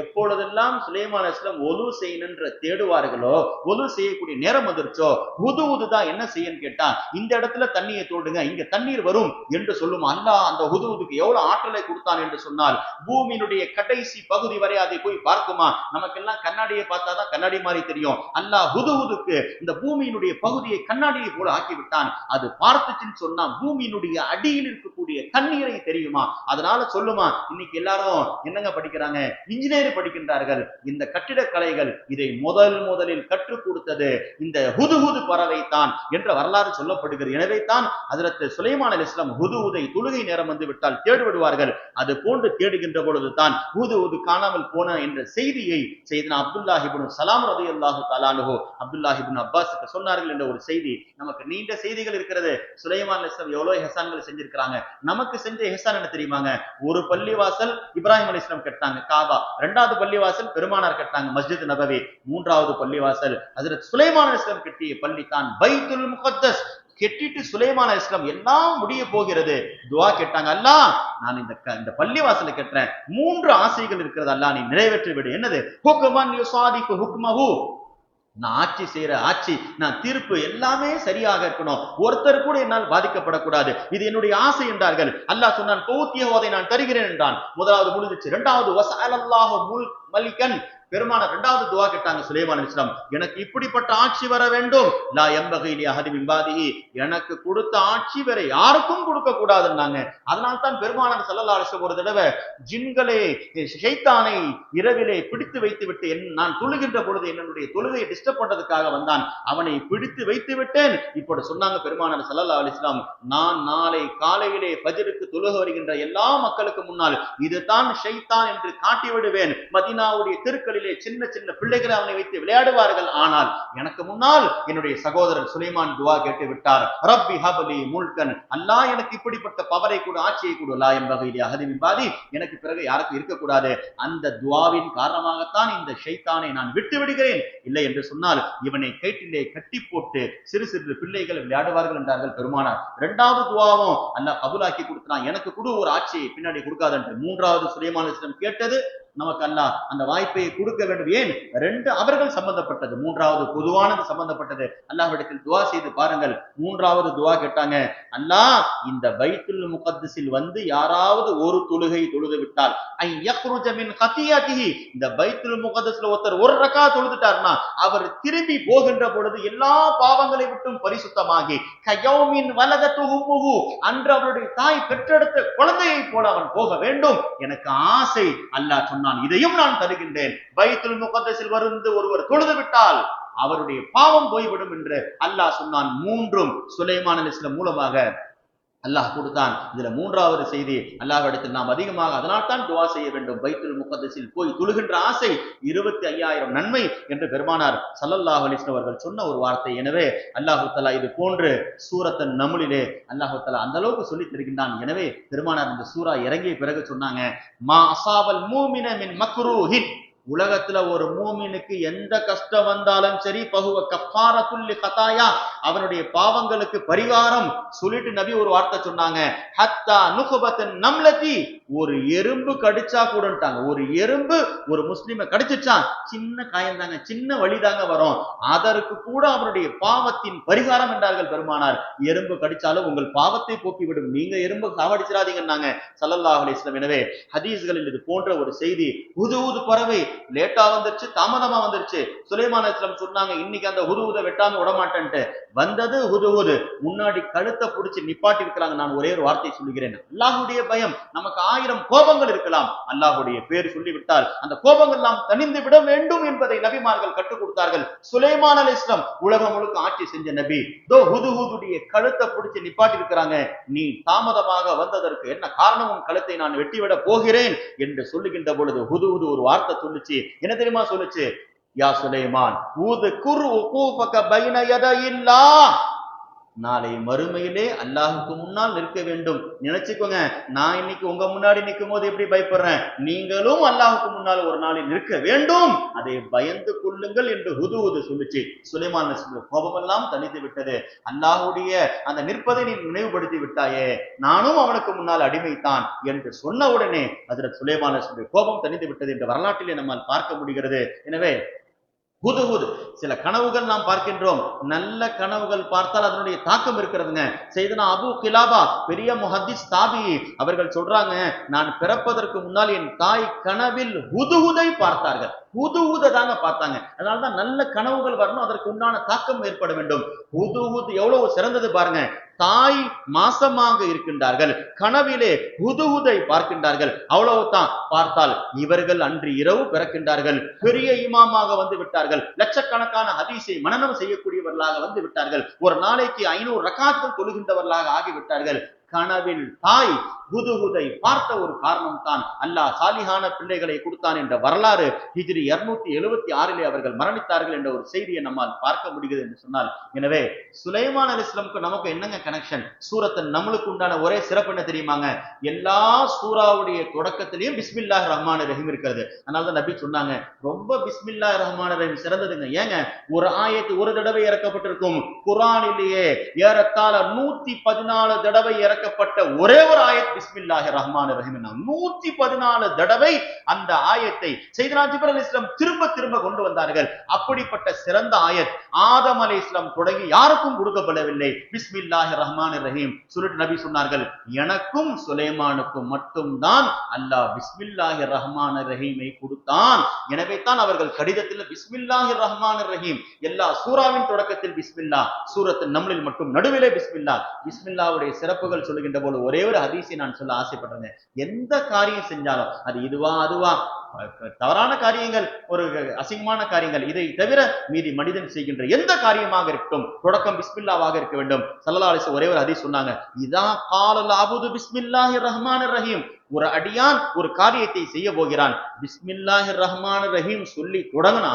எப்பொழுதெல்லாம் சுலைமான் அலைஹிஸ்ஸலாம் ஒலு செய்யணுன்ற தேடுவார்களோ, ஒலு செய்யக்கூடிய நேரம் வந்துருச்சோ, ஹுதுஹுது தான் என்ன செய்யன்னு கேட்டா, இந்த இடத்துல தண்ணியை தோடுங்க, இங்க தண்ணீர் வரும் என்று சொல்லும். அல்லாஹ் அந்த ஹுதுஹுதுக்கு எவ்வளவு ஆற்றலை கொடுத்தான் என்று சொன்னால், பூமியினுடைய கடைசி பகுதி வரை அதை போய் பார்க்குமா? நமக்கெல்லாம் கண்ணாடியை பார்த்தாதான் கண்ணாடி மாதிரி தெரியும். அல்லாஹ் ஹுதுஹுதுக்கு இந்த பூமியினுடைய பகுதியை கண்ணாடியை போல ஆக்கி விட்டான். அது பார்த்துச்சுன்னு சொன்னா பூமியினுடைய அடியில் இருக்கக்கூடிய தண்ணீரை தெரியுமா? அதனால சொல்லுமா, இன்னைக்கு எல்லாரும் என்னங்க படிக்கிறாங்க? இன்ஜினியர் படிக்கின்றார்கள். இந்த கட்டிடக்கலைகள் இதை முதலில் கற்றுக் கொடுத்தது இந்த ஹுதுஹுது பறவை தான் என்ற வரலாறு சொல்லப்படுகிறது. எனவே தான் ஹஜ்ரத் சுலைமான் அலைஹிஸ்ஸலாம் ஹுதுஹுதை தொழுகை நேரம் வந்து விட்டால் தேடி விடுவார்கள். அது போன்று தேடுகின்ற பொழுதுதான் ஹுதுஹுது காணாமல் போன என்ற செய்தியை செய்தனா அப்துல்லாஹ் இப்னு சலாம் ரலியல்லாஹு தஆலா அன்ஹு அப்துல்லாஹ் இப்னு அப்பாஸ் சொன்னார்கள் என்ற ஒரு செய்தி. நமக்கு நீண்ட செய்திகள் இருக்கிறது. சுலைமான் அலைஹிஸ்ஸலாம் எவ்வளவு இஹ்சான்கள் செஞ்சிருக்காங்க. நமக்கு செஞ்ச இஹ்சான் என்ன தெரியுமாங்க? ஒரு பள்ளிவாசல் இப்ராஹிம் அலைஹிஸ்ஸலாம் கட்டினாங்க, காபா. இரண்டாவது பள்ளிவாசல் பெருமானார் கட்டினாங்க, மஸ்ஜித் நபவி. மூன்றாவது பள்ளிவாசல் ஹஜ்ரத் சுலைமான் அலைஹிஸ்ஸலாம் கட்டிய பள்ளி தான் பைத்துல் முகத்தஸ். கெட்டிட்டு சுலைமான் அலைஹிஸ்ஸலாம் எல்லாம் முடிய போகிறது, துஆ கேட்டாங்க, அல்லாஹ் நான் இந்த பள்ளிவாசலை கட்டுறேன், 3 ஆசைகள் இருக்கிறது, அல்லாஹ் நீ நிறைவேற்றி விடு. என்னது? ஹுக்மன் யுசாதிகு ஹுக்மஹு, நான் ஆட்சி செய்யற ஆட்சி, நான் தீர்ப்பு எல்லாமே சரியாக இருக்கணும், ஒருத்தர் கூட என்னால் பாதிக்கப்படக்கூடாது, இது என்னுடைய ஆசை என்றார்கள். அல்லாஹ் சொன்னான், பௌத்தியஹோதை நான் தருகிறேன் என்றான். முதலாவது முடிஞ்சிச்சு. இரண்டாவது வஸஅலல்லாஹு மலிகன், பெருமானார் இரண்டாவது துஆ கேட்டாங்க சுலைமான் அலைஹிஸ்ஸலாம், எனக்கு இப்படிப்பட்ட ஆட்சி வர வேண்டும், லா யம்பகி லி அஹதி மின் பாதிஹி, எனக்கு கொடுத்த ஆட்சி வேற யாருக்கும் கொடுக்க கூடாதுன்னாங்க. அதனால தான் பெருமானார் ஸல்லல்லாஹு அலைஹி வஸல்லம் ஒரு தடவை ஜின்களே ஷைத்தானை இரவிலே பிடித்து வைத்து விட்டு நான் தொழுகின்ற பொழுது என்னுடைய தொழுகையை டிஸ்டர்ப் பண்றதுக்காக வந்தான், அவனை பிடித்து வைத்து விட்டேன். இப்படி சொன்னாங்க பெருமானார் ஸல்லல்லாஹு அலைஹி வஸல்லம், நான் நாளை காலையிலே ஃபஜ்ருக்கு தொழுக வருகின்ற எல்லா மக்களுக்கு முன்னால் இதுதான் ஷைத்தான் என்று காட்டி விடுவேன். மதீனாவுடைய தெருக்களில் சின்ன சின்ன பிள்ளைகளை அவனை வைத்து விளையாடுவார்கள். ஆனால் எனக்கு முன்னால் என்னுடைய சகோதரர் சுலைமான் துஆ கேட்டு விட்டார், ரப்பி ஹப்லி முல்கன், அல்லாஹ் எனக்கு இப்படிப்பட்ட பவரை கொடு, ஆட்சியை கொடு, லா யம்பகி லி அஹதி மின் பாதி, எனக்கு பிறகு யாருக்கும் இருக்கக்கூடாது. அந்த துஆவின் காரணமாகத்தான் இந்த ஷைத்தானை நான் விட்டு விடுகிறேன். இல்லை என்று சொன்னால் இவனை கயிற்றிலே கட்டி போட்டு சிறு சிறு பிள்ளைகள் விளையாடுவார்கள் என்றார்கள் பெருமானார். இரண்டாவது துஆவும் அல்லாஹ் கபூலாக்கி கொடுத்தான், எனக்கு கொடு ஒரு ஆட்சியை, பின்னாடி கொடுக்காது என்று. மூன்றாவது சுலைமான் அலைஹிஸ்ஸலாம் கேட்டது, நமக்கு அல்லாஹ் அந்த வாய்ப்பை கொடுக்க வேண்டும். ஏன்? 2 அவர்கள் சம்பந்தப்பட்டது, மூன்றாவது பொதுவானது சம்பந்தப்பட்டது. அல்லாஹ்விடத்தில் துஆ செய்து பாருங்கள். மூன்றாவது துஆ கேட்டாங்க, அல்லாஹ் இந்த பைத்துல் முகத்தஸில் வந்து யாராவது ஒரு தொழுகை தொழுது விட்டால், ஐ யக்ருஜ மின் கதியதிஹி, இந்த பைத்துல் முகத்தஸ்ல ஒருத்தர் ஒரு ரக்கா தொழுதுட்டார்னா அவர் திரும்பி போகின்ற பொழுது எல்லா பாவங்களை விட்டும் பரிசுத்தமாகி, கயௌமின் வலதத்துஹு, அன்று அவருடைய தாய் பெற்றெடுத்த குழந்தையை போல அவன் போக வேண்டும். எனக்கு ஆசை. அல்லாஹ் சொன்னான், இதையும் நான் தருகின்றேன். பைத்துல் முகத்தஸில் வந்து ஒருவர் தொழுது விட்டால் அவருடைய பாவம் போய்விடும் என்று அல்லாஹ் சொன்னான். 3ம் சுலைமான் அலைஹிஸ்ஸலாம் மூலமாக அல்லாஹ் கொடுத்தான். இதுல மூன்றாவது செய்தி, அல்லாஹ்விடத்தில் நாம் அதிகமாக அதனால் தான் துஆ செய்ய வேண்டும். பைத்துல் முகத்தஸில் போய் தொழுகின்ற ஆசை 25,000 நன்மை என்று பெருமானார் ஸல்லல்லாஹு அலைஹி வஸல்லம் அவர்கள் சொன்ன ஒரு வார்த்தை. எனவே அல்லாஹ் தஆலா இது போன்று சூரத்துன் நம்லிலே அல்லாஹ் தஆலா அந்த அளவுக்கு சொல்லி தருகின்றான். எனவே பெருமானார் இந்த சூரா இறங்கிய பிறகு சொன்னாங்க, மா அஸாபல் மூமின மின் மக்ரூஹின், உலகத்துல ஒரு மூமினுக்கு எந்த கஷ்டம் வந்தாலும் சரி, பகுவ கஃபாரத்துல் கதாயா, அவனுடைய பாவங்களுக்கு பரிகாரம் சொல்லிட்டு நபி ஒரு வார்த்தை சொன்னாங்க, ஹத்தா நுகுபத்தன் நம்லதி, ஒரு எறும்பு கடிச்சா கூடட்டாங்க, ஒரு எறும்பு ஒரு முஸ்லிமை கடிச்சிச்சான், சின்ன காயந்தாங்க, சின்ன வழிதாங்க வரும், அதற்கு கூட அவனுடைய பாவத்தின் பரிகாரம் என்றார்கள் பெருமானார். எறும்பு கடிச்சாலும் உங்கள் பாவத்தை போக்கிவிடும், நீங்க எறும்பு சாவடிச்சிடாதீங்கன்னாங்க ஸல்லல்லாஹு அலைஹி வஸல்லம். எனவே ஹதீஸ்களில் இது போன்ற ஒரு செய்தி. ஹுதுஹுது பறவை லேட்டா வந்துருச்சு, தாமதமா வந்துருச்சு. சுலைமான் அலைஹிஸ்ஸலாம் சொன்னாங்க, இன்னைக்கு அந்த ஹுதுஹுதை வெட்டாம விட மாட்டேன்ட்டு. வந்தது ஹுதுஹுது, முன்னாடி கழுத்தை பிடிச்சி நிப்பாட்டி இருக்கிறாங்க. நான் ஒரே ஒரு வார்த்தை சொல்லுகிறேன், அல்லாஹ்வுடைய பயம். நமக்கு 1000 கோபங்கள் இருக்கலாம், அல்லாஹ்வுடைய பேர் சொல்லிவிட்டால் அந்த கோபங்கள் எல்லாம் தணிந்து விட வேண்டும் என்பதை நபிமார்கள் கற்றுக் கொடுத்தார்கள். சுலைமான் அலைஹிஸ்ஸலாம் உலகம் முழுக்க ஆட்சி செஞ்ச நபி, ஹுதுஹுதுடைய கழுத்தை பிடிச்சி நிப்பாட்டி இருக்கிறாங்க. நீ தாமதமாக வந்ததற்கு என்ன காரணம், உன் கழுத்தை நான் வெட்டிவிட போகிறேன் என்று சொல்லுகின்ற பொழுது ஹுதுஹுது ஒரு வார்த்தை சொல்லுச்சு. என்ன தெரியுமா சொல்லுச்சு? யா சுலைமான், உதுகுர் உகூஃபக பைன யதையில்லாஹ், நாளை மறுமையிலே அல்லாஹுக்கு முன்னால் நிற்க வேண்டும். நினைச்சுக்கோங்க, நான் இன்னைக்கு உங்க முன்னாடி நிற்கும் போது எப்படி பயப்படுறேன், நீங்களும் அல்லாஹுக்கு முன்னால் ஒரு நாளில் நிற்க வேண்டும், அதை பயந்து கொள்ளுங்கள் என்று ஹுதுஹுது சொல்லுச்சு. சுலைமான் கோபமெல்லாம் தணித்து விட்டது. அல்லாஹுடைய அந்த நிற்பதை நீ நினைவுபடுத்தி விட்டாயே, நானும் அவனுக்கு முன்னால் அடிமைத்தான் என்று சொன்ன உடனே ஹஜ்ரத் சுலைமான் கோபம் தணிந்து விட்டது என்று வரலாற்றிலே நம்மால் பார்க்க முடிகிறது. எனவே ஹுதுஹுது சில கனவுகள் நாம் பார்க்கின்றோம், நல்ல கனவுகள் பார்த்தால் அதனுடைய தாக்கம் இருக்கிறதுங்க. செய்தனா அபு கிலாபா பெரிய முஹத்திஸ் தாபி அவர்கள் சொல்றாங்க, நான் பிறப்பதற்கு முன்னால் என் தாய் கனவில் ஹுதுஹுதை பார்த்தார்கள். ஹுதுஹுதை தாங்க பார்த்தாங்க. அதனாலதான் நல்ல கனவுகள் வரணும், அதற்கு உண்டான தாக்கம் ஏற்பட வேண்டும். ஹுதுஹுது எவ்வளவு சிறந்தது பாருங்க. தாய் மாசமாக இருக்கின்றார்கள், கனவிலே ஹுதுஹுதை பார்க்கின்றார்கள், அவ்வளவுதான். பார்த்தால் இவர்கள் அன்று இரவு பிறக்கின்றார்கள், பெரிய இமாமாக வந்து விட்டார்கள், லட்சக்கணக்கான ஹதீஸை மனனம் செய்யக்கூடியவர்களாக வந்து விட்டார்கள், ஒரு நாளைக்கு 500 ரக்காத்துகள் தொழுகின்றவர்களாக ஆகிவிட்டார்கள். கனவில் தாய் ஹுதுஹுதை பார்த்த ஒரு காரணம் தான் அல்லாஹ் சாலிஹான பிள்ளைகளை கொடுத்தான் என்ற வரலாறு. ஹிஜ்ரி 276 அவர்கள் மரணித்தார்கள் என்ற ஒரு செய்தியை நம்மால் பார்க்க முடிகிறது என்று சொன்னால், எனவே சுலைமான் அலைஹிஸ்ஸலாமுக்கு நமக்கு என்னங்க கனெக்ஷன்? சூரத்து நம்மளுக்கு உண்டான ஒரே சிறப்பு என்ன தெரியுமாங்க? எல்லா சூராவுடைய தொடக்கத்திலையும் பிஸ்மில்லாஹிர் ரஹ்மானிர் ரஹீம் இருக்கிறது. அதனாலதான் நபி சொன்னாங்க, ரொம்ப பிஸ்மில்லாஹிர் ரஹ்மானிர் ரஹீம் சிறந்ததுங்க. ஏங்க, ஒரு ஆயத்து ஒரு தடவை இறக்கப்பட்டிருக்கும். குர்ஆனிலேயே ஏறத்தாழ 114 தடவை இறக்கப்பட்ட ஒரே ஒரு ஆயத் பிஸ்மில்லாஹிர் ரஹ்மானிர் ரஹீம். 114 தடவை அந்த ஆயத்தை சையதுனா ஜிப்ரீல் அலைஹிஸ்ஸலாம் திரும்ப திரும்ப கொண்டு வந்தார்கள். அப்படிப்பட்ட சிறந்த ஆயத் ஆதம் அலைஹிஸ்ஸலாம் தொடங்கி யாருக்கும் கொடுக்கப்படவில்லை. பிஸ்மில்லாஹிர் ரஹ்மானிர் ரஹீம் சொல்லிட்டு நபி சொன்னார்கள், எனக்கும் சுலைமானுக்கும் மட்டும்தான் அல்லாஹ் பிஸ்மில்லாஹிர் ரஹ்மானிர் ரஹீமை கொடுத்தான். எனவே தான் அவர்கள் கடிதத்தில் பிஸ்மில்லாஹிர் ரஹ்மானிர் ரஹீம், எல்லா சூராவின் தொடக்கத்தில் பிஸ்மில்லா, சூரத்து நம்லில் மட்டும் நடுவிலே பிஸ்மில்லா. பிஸ்மில்லாவுடைய சிறப்புகள் சொல்லுகின்ற போது ஒரே ஒரு ஹதீஸை நான் சொல்ல ஆசைப்படுறேன். எந்த காரியம் செஞ்சாலும் அது இதுவா அதுவா, தவறான காரியங்கள், ஒரு அசிங்கமான காரியங்கள், இதை தவிர மீதி மனிதன் செய்கின்ற எந்த காரியமாக இருக்கட்டும் தொடக்கம் பிஸ்மில்லாவாக இருக்க வேண்டும். ஸல்லல்லாஹு அலைஹி வஸல்லம் ஒரே ஒரு ஹதீஸ் சொன்னாங்க, இதா காலல் அபுது பிஸ்மில்லாஹிர் ரஹ்மானிர் ரஹீம், ஒரு அடியான் ஒரு காரியத்தை செய்ய போகிறான், பிஸ்மில்லாஹிர் ரஹ்மானிர் ரஹீம் சொல்லி தொடங்கினா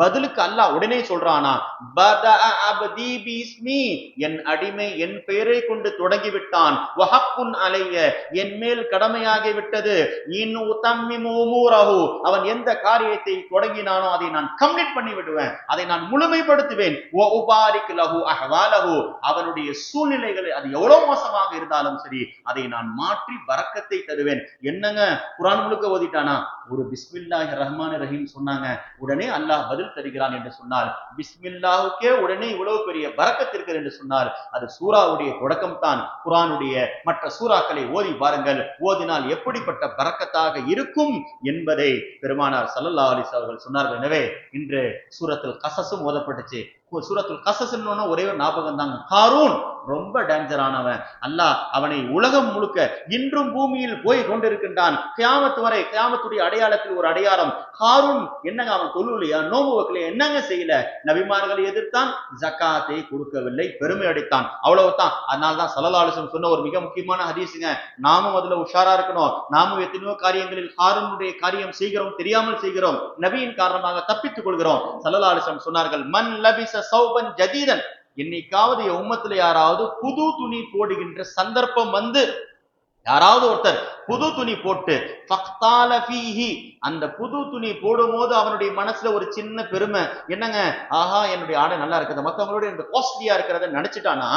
பதிலுக்கு அல்லாஹ் உடனே சொல்றானா, பதஅ அப்தி பிஸ்மி, என் அடிமை என் பெயரை கொண்டு தொடங்கி விட்டான், வஹக்குன் அலைய, என் மேல் கடமையாகி விட்டது, இன் உதம்மிமு உமூரஹு, அவன் எந்த காரியத்தை தொடங்கினானோ அதை நான் கம்ப்ளீட் பண்ணி விடுவேன், அதை நான் முழுமைப்படுத்துவேன், வ உபாரிக் லஹு அஹ்வாலஹு, அவனுடைய சூழ்நிலைகள் அது எவ்வளவு மோசமாக இருந்தாலும் சரி அதை நான் மாற்றி பரக்கத்தை தருவேன். என்னங்க, குர்ஆன் முழுக்க ஓதிட்டானா, ஒரு பிஸ்மில்லாஹிர் ரஹ்மானிர் ரஹீம் சொன்னாங்க, உடனே அல்லாஹ் பதில் தருகிறான் என்று சொன்னால், பிஸ்மில்லாஹுக்கே உடனே இவ்வளவு பெரிய பரக்கத் இருக்கிறது என்று சொன்னால் அது சூராவுடைய தொடக்கம் தான். குர்ஆனுடைய மற்ற சூறாக்களை ஓதி பாருங்கள், ஓதினால் எப்படிப்பட்ட பரக்கத்தாக இருக்கும் என்பதை பெருமானார் ஸல்லல்லாஹு அலைஹி வஸல்லம் அவர்கள் சொன்னார்கள். எனவே இன்று சூரத்துல் கஸஸும் ஓதப்பட்டுச்சு. சூரத்துல் கஸஸ் ஒரே ஒரு ஞாபகம் தாங்க, காரூன் ரொம்ப டேஞ்சரானவன். அல்லாஹ் அவனை உலகம் முழுக்க இன்றும் பூமியில் போய் கொண்டிருக்கின்றான், கியாமத் வரை. கியாமத்துடைய அடையாளத்தில் ஒரு அடையாளம் காரூன். என்னங்க, அவன் தொழுலையா, நோம்பு வைக்கலையா, என்னங்க செய்யல, நபிமார்களை எதிர்த்தான், ஜகாத்தை கொடுக்கவில்லை, பெருமை அடித்தான், அவ்வளவுதான். அதனால்தான் ஸல்லல்லாஹு அலைஹி வஸல்லம் சொன்ன ஒரு மிக முக்கியமான ஹதீஸுங்க, நாமும் அதுல உஷாரா இருக்கணும். நாமும் எத்தனையோ காரியங்களில் காரூனுடைய காரியம் செய்கிறோம், தெரியாமல் செய்கிறோம், நபியின் காரணமாக தப்பித்துக் கொள்கிறோம். ஸல்லல்லாஹு அலைஹி வஸல்லம் சொன்னார்கள், மன் லபிஸ ஸௌபன் ஜதீதன், என்னைக்காவது என் உம்மத்துல யாராவது புது துணி போடுகின்ற சந்தர்ப்பம் வந்து யாராவது ஒருத்தர் புது துணி போட்டு ஃபக்தால ஃபீஹி, அந்த புது துணி போடும்போது அவனுடைய மனசுல ஒரு சின்ன பெருமை, என்னங்க ஆஹா என்னுடைய ஆடை நல்லா இருக்குது, மற்றவங்களோட இந்த காஸ்ட்லியா இருக்கிறத நினைச்சிட்டானா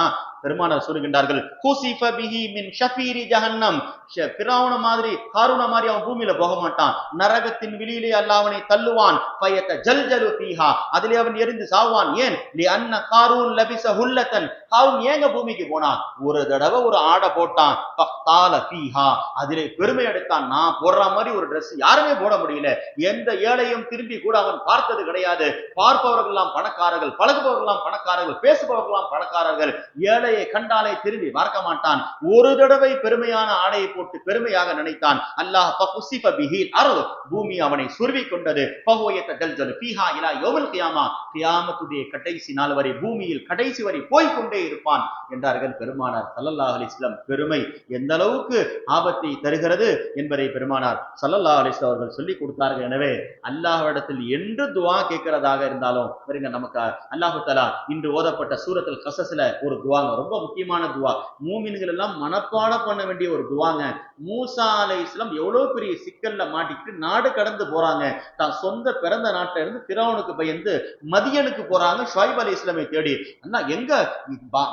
பெருமானார் சொல்லுகின்றார்கள், குசிஃப பிஹி மின் ஷஃபீரி ஜஹன்னம், ஃபிரௌன மாதிரி காரூன மாதிரி அவன் பூமியில போக மாட்டான், நரகத்தின் வெளியிலே அல்லாஹ் அவனை தள்ளுவான், ஃபயத ஜல்ஜலு ஃபீஹா, அதிலே அவன் எரிந்து சாவான். ஏன்? லிஅன்ன காரூன் லபிஸ ஹுல்லத்தன், காரூன் ஏங்க பூமிக்கு போனான், ஒரு தடவை ஒரு ஆடை போட்டான், ஃபக்தால ஃபீஹா, அதிலே பெருமை எடுத்தான், நான் போடுற மாதிரி ஒரு Dress யாருமே போட முடியல, எந்த ஏழையும் திரும்பி கூட அவன் பார்த்தது கிடையாது, பார்ப்பவர்கள் எல்லாம் பணக்காரர்கள், பழகுபவர்கள் எல்லாம் பணக்காரர்கள், பேசுபவர்கள் எல்லாம் பணக்காரர்கள், ஏழையை கண்டாலே திரும்பி பார்க்க மாட்டான். ஒரு தடவை பெருமையான ஆடையை போட்டு பெருமையாக நினைத்தான். அல்லாஹ் ஃபகுசிஃப பிஹில் அர்த், பூமி அவனை சுருவி கொண்டது. ஃபஹுவயத ஜல்ஜலு ஃபீஹா இலா யௌமில் கியாமா, கியாமத்துடைய கடைசி நாள் வரை பூமியில் கடைசி வரை போய் கொண்டே இருப்பான் என்றார்கள் பெருமானார் ஸல்லல்லாஹு அலைஹி வஸல்லம். பெருமை எந்த அளவுக்கு ஆபத்தை தருகிறது என்பதை பெருமானார் ஸல்லல்லாஹு அலைஹி வஸல்லம் அவர்கள் சொல்லிக் கொடுத்தார்கள். எனவே அல்லாஹ்விடத்தில் என்று துஆ கேட்கிறதாக இருந்தாலும் பாருங்க, நமக்கு அல்லாஹ் தஆலா இன்று ஓதப்பட்ட சூரத்துல் கஸஸ்ல ஒரு துஆங்க, ரொம்ப முக்கியமான துஆ, மூமின்கள் எல்லாம் மனப்பாடம் பண்ண வேண்டிய ஒரு துஆங்க. மூசா அலைஹிஸ்ஸலாம் எவ்வளவு பெரிய சிக்கல்ல மாட்டிக்கிட்டு நாடு கடந்து போறாங்க, தான் சொந்த பிறந்த நாட்டில இருந்து ஃபிரௌனுக்கு பயந்து மதியனுக்கு போறாங்க ஷுவைப் அலைஹிஸ்ஸலாமை தேடி. அண்ணா எங்க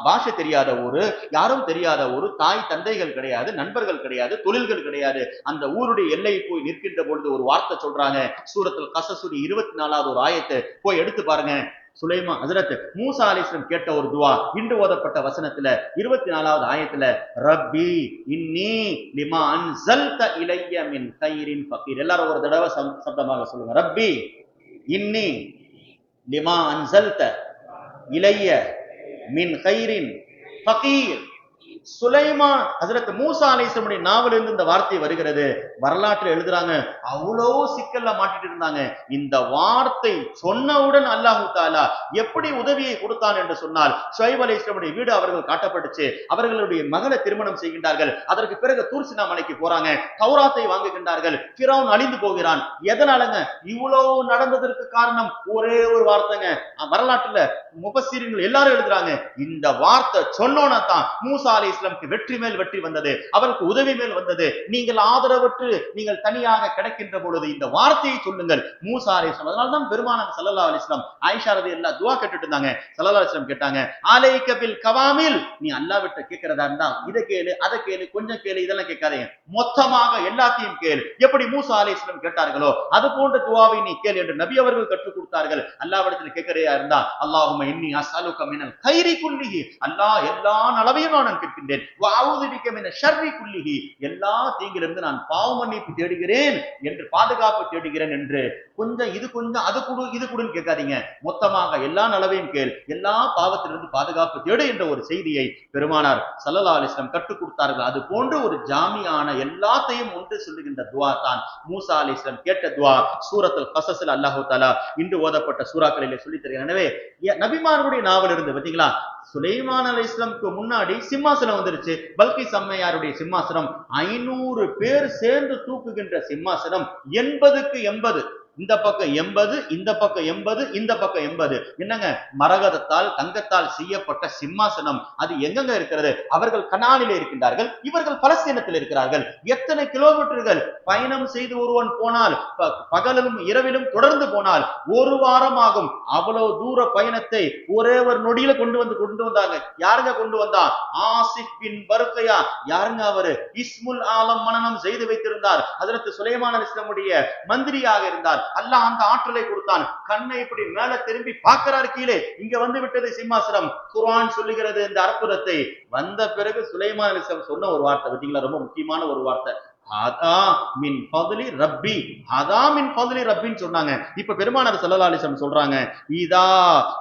பாஷை தெரியாத ஊரு, யாரும் தெரியாத ஊரு, தாய் தந்தைகள் கிடையாது, நண்பர்கள் கிடையாது, தொழில்கள் கிடையாது, அந்த ஊருடைய எல்லை போய் நிற்கின்ற பொழுது ஒரு வார்த்தை சொல்றாங்க. சூரத்துல் கஸஸுடைய 24வது ஒரு ஆயத்தை போய் எடுத்து பாருங்க. சுலைமான் ஹஜ்ரத் மூசா அலைஹிஸ்ஸலாம் கேட்ட ஒரு துஆ, இன்று ஓதப்பட்ட வசனத்துல 24வது ஆயத்துல, ரப்பி இன்னி லிமா அன்ஸல்த இலைய மின் கைரின் ஃபகீர். எல்லாரும் ஒரு தடவை சப்தமாக சொல்லுங்க, ரப்பி இன்னி லிமா அன்ஸல்த இலைய மின் கைரின் ஃபகீர். சுலைமான் ஹஜ்ரத் மூசா அலைஹிஸ்ஸலாமுடைய நாவல இருந்து இந்த வார்த்தை வருகிறது. வரலாற்றில் எழுதுறாங்க, அவ்வளவு சிக்கல்ல மாட்டிட்டு இருந்தாங்க. இந்த வார்த்தை சொன்னவுடன் அல்லாஹ் தஆலா எப்படி உதவியை கொடுத்தான் என்று சொன்னால், ஷுவைப் அலைஹிஸ்ஸலாமுடைய வீடு அவர்கள் காட்டப்பட்டுச்சு, அவர்களுடைய மகளை திருமணம் செய்கின்றார்கள், அதற்கு பிறகு தூர் சீனா மலைக்கு போறாங்க, தௌராத்தை வாங்குகின்றார்கள், ஃபிரௌன் அழிந்து போகிறான். எதனாலங்க இவ்வளவு நடந்ததற்கு காரணம் ஒரே ஒரு வார்த்தைங்க. வரலாற்றுல முஃபஸ்ஸிரீன்கள் எல்லாரும் எழுதுறாங்க, இந்த வார்த்தை சொன்னோன்னா தான் மூசா இஸ்லாமுக்கு வெற்றி மேல் வெற்றி வந்தது, அவருக்கு உதவி மேல் வந்தது. நீங்கள் ஆதரவற்று நீங்கள் தனியாக கிடைக்கின்ற பொழுது இந்த வார்த்தையை சொல்லுங்கள் மூசா அலைஹிஸ்ஸலாம். அதனால்தான் பெருமானார் ஸல்லல்லாஹு அலைஹி வஸல்லம் ஆயிஷா ரலியல்லாஹு துஆ கேட்டுட்டு இருந்தாங்க. ஸல்லல்லாஹு அலைஹி வஸல்லம் கேட்டாங்க, அலைக பில் கவாமில், நீ அல்லாஹ் விட்ட கேட்கிறதா இருந்தா இதை கேளு, அதை கேளு, கொஞ்சம் கேளு, இதெல்லாம் கேட்காதீங்க, மொத்தமாக எல்லாத்தையும் கேளு. எப்படி மூசா அலைஹிஸ்ஸலாம் கேட்டார்களோ அது போன்ற துஆவை நீ கேளு என்று நபி அவர்கள் கற்றுக் கொடுத்தார்கள். அல்லாஹ்விடத்தில் கேட்கிறதா இருந்தா, அல்லாஹும்ம இன்னி அஸ்அலுக மினல் கைரி குல்லிஹி, அல்லாஹ் எல்லா நலவையும் நான் கேட்கின்றேன், எல்லா தீங்கிலிருந்து நான் பாவ மன்னிப்பு தேடுகிறேன் என்று, பாதுகாப்பு தேடுகிறேன் என்று. கொஞ்சம் இது கொஞ்சம் அது கொடு இது கொடுன்னு கேட்காதீங்க, மொத்தமாக எல்லா நலவையும் கேள், எல்லா பாவத்திலிருந்து பாதுகாப்பு தேடு என்ற ஒரு செய்தியை பெருமானார் ஸல்லல்லாஹு அலைஹி வஸல்லம் கற்றுக் கொடுத்தார்கள். அது போன்று ஒரு ஜாமியான எல்லாத்தையும் ஒன்று சொல்லுகின்ற துஆ தான் மூசா அலைஹிஸ்ஸலாம் கேட்ட துஆ. சூரத்துல் கஸஸ்ல அல்லாஹ் தஆலா இன்று ஓதப்பட்ட சூறாக்களிலே சொல்லித் தருகிறார். எனவே நபிமார்களுடைய நாவல் இருந்து பாத்தீங்களா, சுலைமான் அலைஹிஸ்ஸலாமுக்கு முன்னாடி சிம்மாசனம் வந்துருச்சு, பல்கிஸ் அம்மையாருடைய சிம்மாசனம், 500 பேர் சேர்ந்து தூக்குகின்ற சிம்மாசனம், 80க்கு 80, இந்த பக்கம் 80, இந்த பக்கம் 80, இந்த பக்கம் 80. என்னங்க, மரகதத்தால் தங்கத்தால் செய்யப்பட்ட சிம்மாசனம். அது எங்கெங்க இருக்கிறது? அவர்கள் கனானிலே இருக்கின்றார்கள், இவர்கள் பலஸ்தீனத்தில் இருக்கிறார்கள். எத்தனை கிலோமீட்டர்கள் பயணம் செய்து ஒருவன் போனால், பகலிலும் இரவிலும் தொடர்ந்து போனால் 1 வாரம் ஆகும். அவ்வளவு தூர பயணத்தை ஒரே ஒரு நொடியில கொண்டு வந்தாங்க. யாருங்க கொண்டு வந்தா? ஆசிப் பின் பர்கையா. யாருங்க அவரு? இஸ்முல் ஆலம் மனனம் செய்து வைத்திருந்தார். ஹஜ்ரத் சுலைமான் அலைஹிஸ்ஸலாமுடைய மந்திரியாக இருந்தார். அல்லாஹ் அந்த ஆற்றலை கொடுத்தான். கண்ணை இப்படி மேல திரும்பி பார்க்கிறார், கீழே இங்க வந்து விட்டது சிம்மாசனம். குர்ஆன் சொல்லுகிறது இந்த அற்புதத்தை. வந்த பிறகு சுலைமான் அலைஹிஸ்ஸலாம் சொன்ன ஒரு வார்த்தை பாத்தீங்களா, ரொம்ப முக்கியமான ஒரு வார்த்தை, ஹதா மின் ஃபضل ரப்பி, ஹதா மின் ஃபضل ரப்பின்னு சொன்னாங்க. இப்ப பெருமானார் ஸல்லல்லாஹு அலைஹி வஸல்லம் சொல்றாங்க, இதா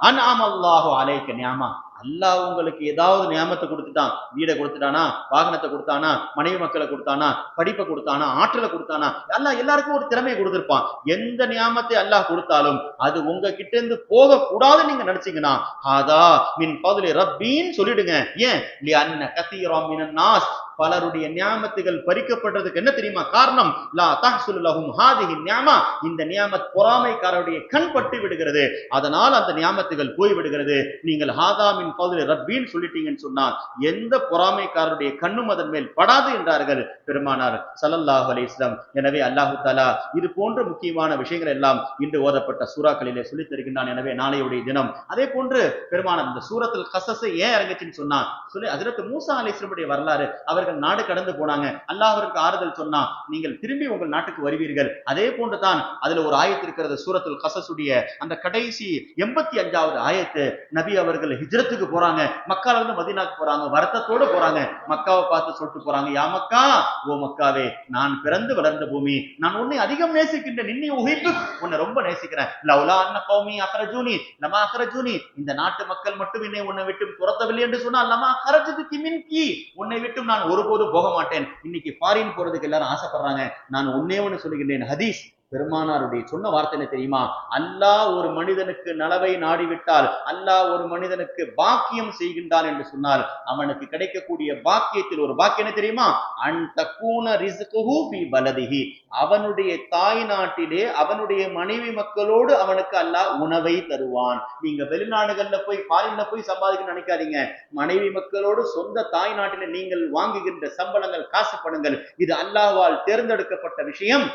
அன்அமல்லாஹு அலைக நிஅமா, அல்லாஹ் உங்களுக்கு ஏதாவது நியாமத்தை கொடுத்துட்டான், வீடை கொடுத்துட்டானா, வாகனத்தை கொடுத்தானா, மனைவி மக்களை கொடுத்தானா, படிப்பை கொடுத்தானா, ஆற்றலை கொடுத்தானா, அல்லாஹ் எல்லாருக்கும் ஒரு திறமையை கொடுத்திருப்பான். எந்த நியாமத்தை அல்லாஹ் கொடுத்தாலும் அது உங்க கிட்ட இருந்து போக கூடாதுன்னு நீங்க நினைச்சீங்கன்னா ஹதா மின் ஃபضل ரப்பின்னு சொல்லிடுங்க. ஏன்? லிஅன்ன கஸீரம் மினன் நாஸ் பலருடைய நியாமத்துகள் பறிக்கப்படுறதுக்கு என்ன தெரியுமா காரணம்? லா தஹ்சுலு லஹும் ஹாதிஹி நியாமா, இந்த நியாமத் பொறாமைக்காரருடைய கண் பட்டு விடுகிறது, அதனால் அந்த நியாமத்துகள் போய் விடுகிறது. நீங்கள் ஹாதா மின் ஃபضل ரப்பின்னு சொல்லிட்டீங்கன்னு சொன்னா எந்த பொறாமைக்காரருடைய கண்ணும் அதன் மேல் படாது என்றார்கள் பெருமானார் ஸல்லல்லாஹு அலைஹி வஸல்லம். எனவே அல்லாஹ் தஆலா இது போன்ற முக்கியமான விஷயங்கள் எல்லாம் இன்று ஓதப்பட்ட சூறாக்களிலே சொல்லித் தருகின்றான். எனவே நாளையுடைய தினம் அதே போன்று பெருமானார் இந்த சூரத்துல் கஸஸை ஏன் இறங்குச்சுன்னு சொன்னா சொல்லி ஹஜ்ரத் மூசா அலைஹிஸ்ஸலாமுடைய வரலாறு, அவர்கள் நாடு கடந்து போனாங்க, அல்லாஹ் அவருக்கு ஆறுதல் சொன்னா நீங்கள் திரும்பி உங்கள் நாட்டுக்கு வருவீர்கள். அதே போன்றுதான் அதுல ஒரு ஆயத்து இருக்கிறது, சூரத்துல் கஸஸுடைய அந்த கடைசி 85வது ஆயத்து. நபி அவர்கள் ஹிஜ்ரத்துக்கு போறாங்க, மக்கால இருந்து மதீனாக்கு போறாங்க, வருத்தத்தோடு போறாங்க. மக்காவை பார்த்து சொல்லிட்டு போறாங்க, யா மக்கா, ஓ மக்காவே, நான் பிறந்து வளர்ந்த பூமி, நான் உன்னை அதிகம் நேசிக்கின்றேன், நின்னி உஹிப்பு, உன்னை ரொம்ப நேசிக்கிறேன். லவ்லா அன்ன கௌமி அக்ரஜூனி லமா அக்ரஜூனி, இந்த நாட்டு மக்கள் மட்டும் என்னை உன்னை விட்டு துரத்தவில்லை என்று சொன்னால் லமா அக்ரஜதுகி மின்கி, உன்னை விட்டு நான் ஒருபோதும் போக மாட்டேன். இன்னைக்கு ஃபாரின் போறதுக்கு எல்லாரும் ஆசைப்படுறாங்க, நான் ஒன்னே ஒன்னு சொல்லுகின்றேன். ஹதீஸ் பெருமானாருடைய சொன்ன வார்த்தை தெரியுமா? அல்லாஹ் ஒரு மனிதனுக்கு நலவை நாடிவிட்டால், அல்லாஹ் ஒரு மனிதனுக்கு பாக்கியம் செய்கின்றான் என்று சொன்னால் அவனுக்கு கிடைக்கக்கூடிய பாக்கியத்தில் ஒரு பாக்கியம் என்ன தெரியுமா? அன் தக்கூன ரிஸ்குஹு ஃபீ பலதிஹி, அவனுடைய தாய் நாட்டிலே அவனுடைய மனைவி மக்களோடு அவனுக்கு அல்லாஹ் உணவை தருவான். நீங்க வெளிநாடுகள்ல போய் ஃபாரின்ல போய் சம்பாதிக்க நினைக்காதீங்க, மனைவி மக்களோடு சொந்த தாய் நாட்டில நீங்கள் வாங்குகின்ற சம்பளங்கள், காசு பணங்கள், இது அல்லாஹ்வால் தேர்ந்தெடுக்கப்பட்ட விஷயம்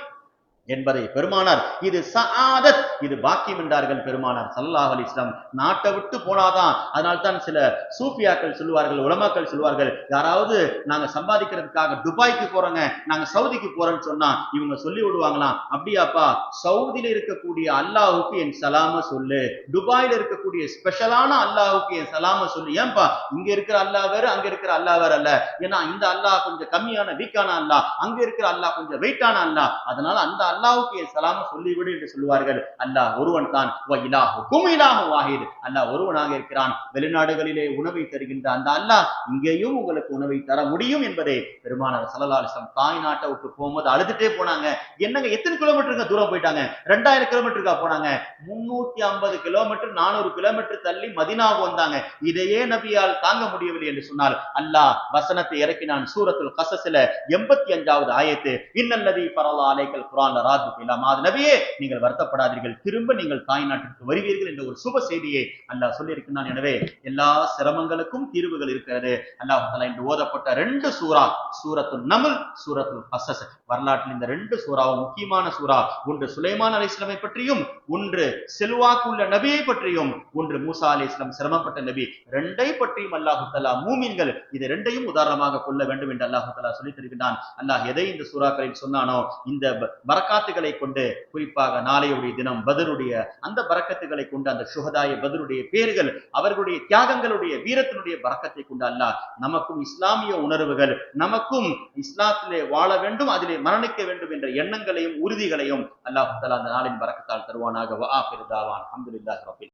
என்பதை பெருமானார் இது சஆதத், இது பாக்கியம் என்றார்கள் பெருமானார் ஸல்லல்லாஹு அலைஹி வஸல்லம். நாட்டை விட்டு போனாதான், அதனால்தான் சில சூஃபியாக்கள் சொல்லுவார்கள், உலமாக்கள் சொல்லுவார்கள், யாராவது நாங்க சம்பாதிக்கிறதுக்காக துபாய்க்கு போறோங்க, நாங்க சவுதிக்கு போறோம்னு சொன்னா இவங்க சொல்லி விடுவாங்களாம், அப்படியாப்பா, சவுதியில இருக்கக்கூடிய அல்லாஹ்வுக்கு என் சலாம சொல்லு, துபாயில இருக்கக்கூடிய ஸ்பெஷலான அல்லாஹ்வுக்கு என் சலாம சொல்லு. ஏன்பா, இங்க இருக்கிற அல்லாஹ் வேற, அங்க இருக்கிற அல்லாஹ் வேற அல்ல. ஏன்னா இந்த அல்லாஹ் கொஞ்சம் கம்மியான வீக்கான அல்லாஹ், அங்க இருக்கிற அல்லாஹ் கொஞ்சம் வெயிட்டான அல்லாஹ், அதனால அந்த அல்லாஹ்வுக்கு என் சலாம சொல்லிவிடு என்று சொல்லுவார்கள். அல்லாஹ் ஒருவன் தான், வ இலாஹுக்கும் இலாஹு வாஹித், அல்லாஹ் ஒருவனாக இருக்கிறான். வெளிநாடுகளிலே உணவை தருகின்ற அந்த அல்லாஹ் இங்கேயும் உங்களுக்கு உணவை தர முடியும் என்பதை பெருமானார் ஸல்லல்லாஹு அலைஹி வஸல்லம் தாய் நாட்டை விட்டு போகும்போது அழுதுட்டே போனாங்க. என்னங்க, எத்தனை கிலோமீட்டருக்கு தூரம் போயிட்டாங்க? 2000 கிலோமீட்டருக்கா போனாங்க? 350 கிலோமீட்டர் 400 கிலோமீட்டர் தள்ளி மதீனாவுக்கு வந்தாங்க. இதையே நபியால் தாங்க முடியவில்லை என்று சொன்னால் அல்லாஹ் வசனத்தை இறக்கினான். சூரத்துல் கஸஸ்ல 85வது ஆயத்து, இன்னல்லதி ஃபரலா அலைக்கல் குர்ஆன் நபியே, நீங்கள் வருத்தப்படாதீர்கள், திரும்ப நீங்கள் தாய் நாட்டிற்கு வருவீர்கள் என்ற ஒரு சுப செய்தியை அல்லாஹ் சொல்லி இருக்கிறான். எனவே எல்லா சிரமங்களுக்கும் தீர்வுகள் இருக்கிறது. அல்லாஹ் தஆலா இன்று ஓதப்பட்ட 2 சூரா, சூரத்துல் நம்ல், சூரத்துல் கஸஸ், வரலாற்றில் இந்த 2 சூறாவும் முக்கியமான சூரா. ஒன்று சுலைமான் அலைஹிஸ்ஸலாமை பற்றியும், ஒன்று செல்வாக்குள்ள நபியை பற்றியும், ஒன்று மூசா அலைஹிஸ்ஸலாம் சிரமப்பட்ட நபி. 2ஐ பற்றியும் அல்லாஹ் தஆலா மூமின்கள் இது 2ஐயும் உதாரணமாக கொள்ள வேண்டும் என்று அல்லாஹ் தஆலா சொல்லி தருகிறான். அல்லாஹ் எதை இந்த சூறாக்களில் சொன்னானோ இந்த பரக்காத்துகளை கொண்டு, குறிப்பாக நாளையுடைய தினம் பத்ருடைய அந்த பரக்கத்துகளை கொண்டு, அந்த ஷுஹதாய பத்ருடைய பேர்கள், அவர்களுடைய தியாகங்களுடைய வீரத்தினுடைய பரக்கத்தை கொண்டு அல்லாஹ் நமக்கும் இஸ்லாமிய உணர்வுகள், நமக்கும் இஸ்லாத்திலே வாழ வேண்டும், அதிலே மரணிக்க வேண்டும் என்ற எண்ணங்களையும் உறுதிகளையும் அல்லாஹ் தஆலா அந்த நாளின் பரக்கத்தால் தருவானாக. வ ஆகிரு தாவானா அல்ஹம்துலில்லாஹி ரப்பில்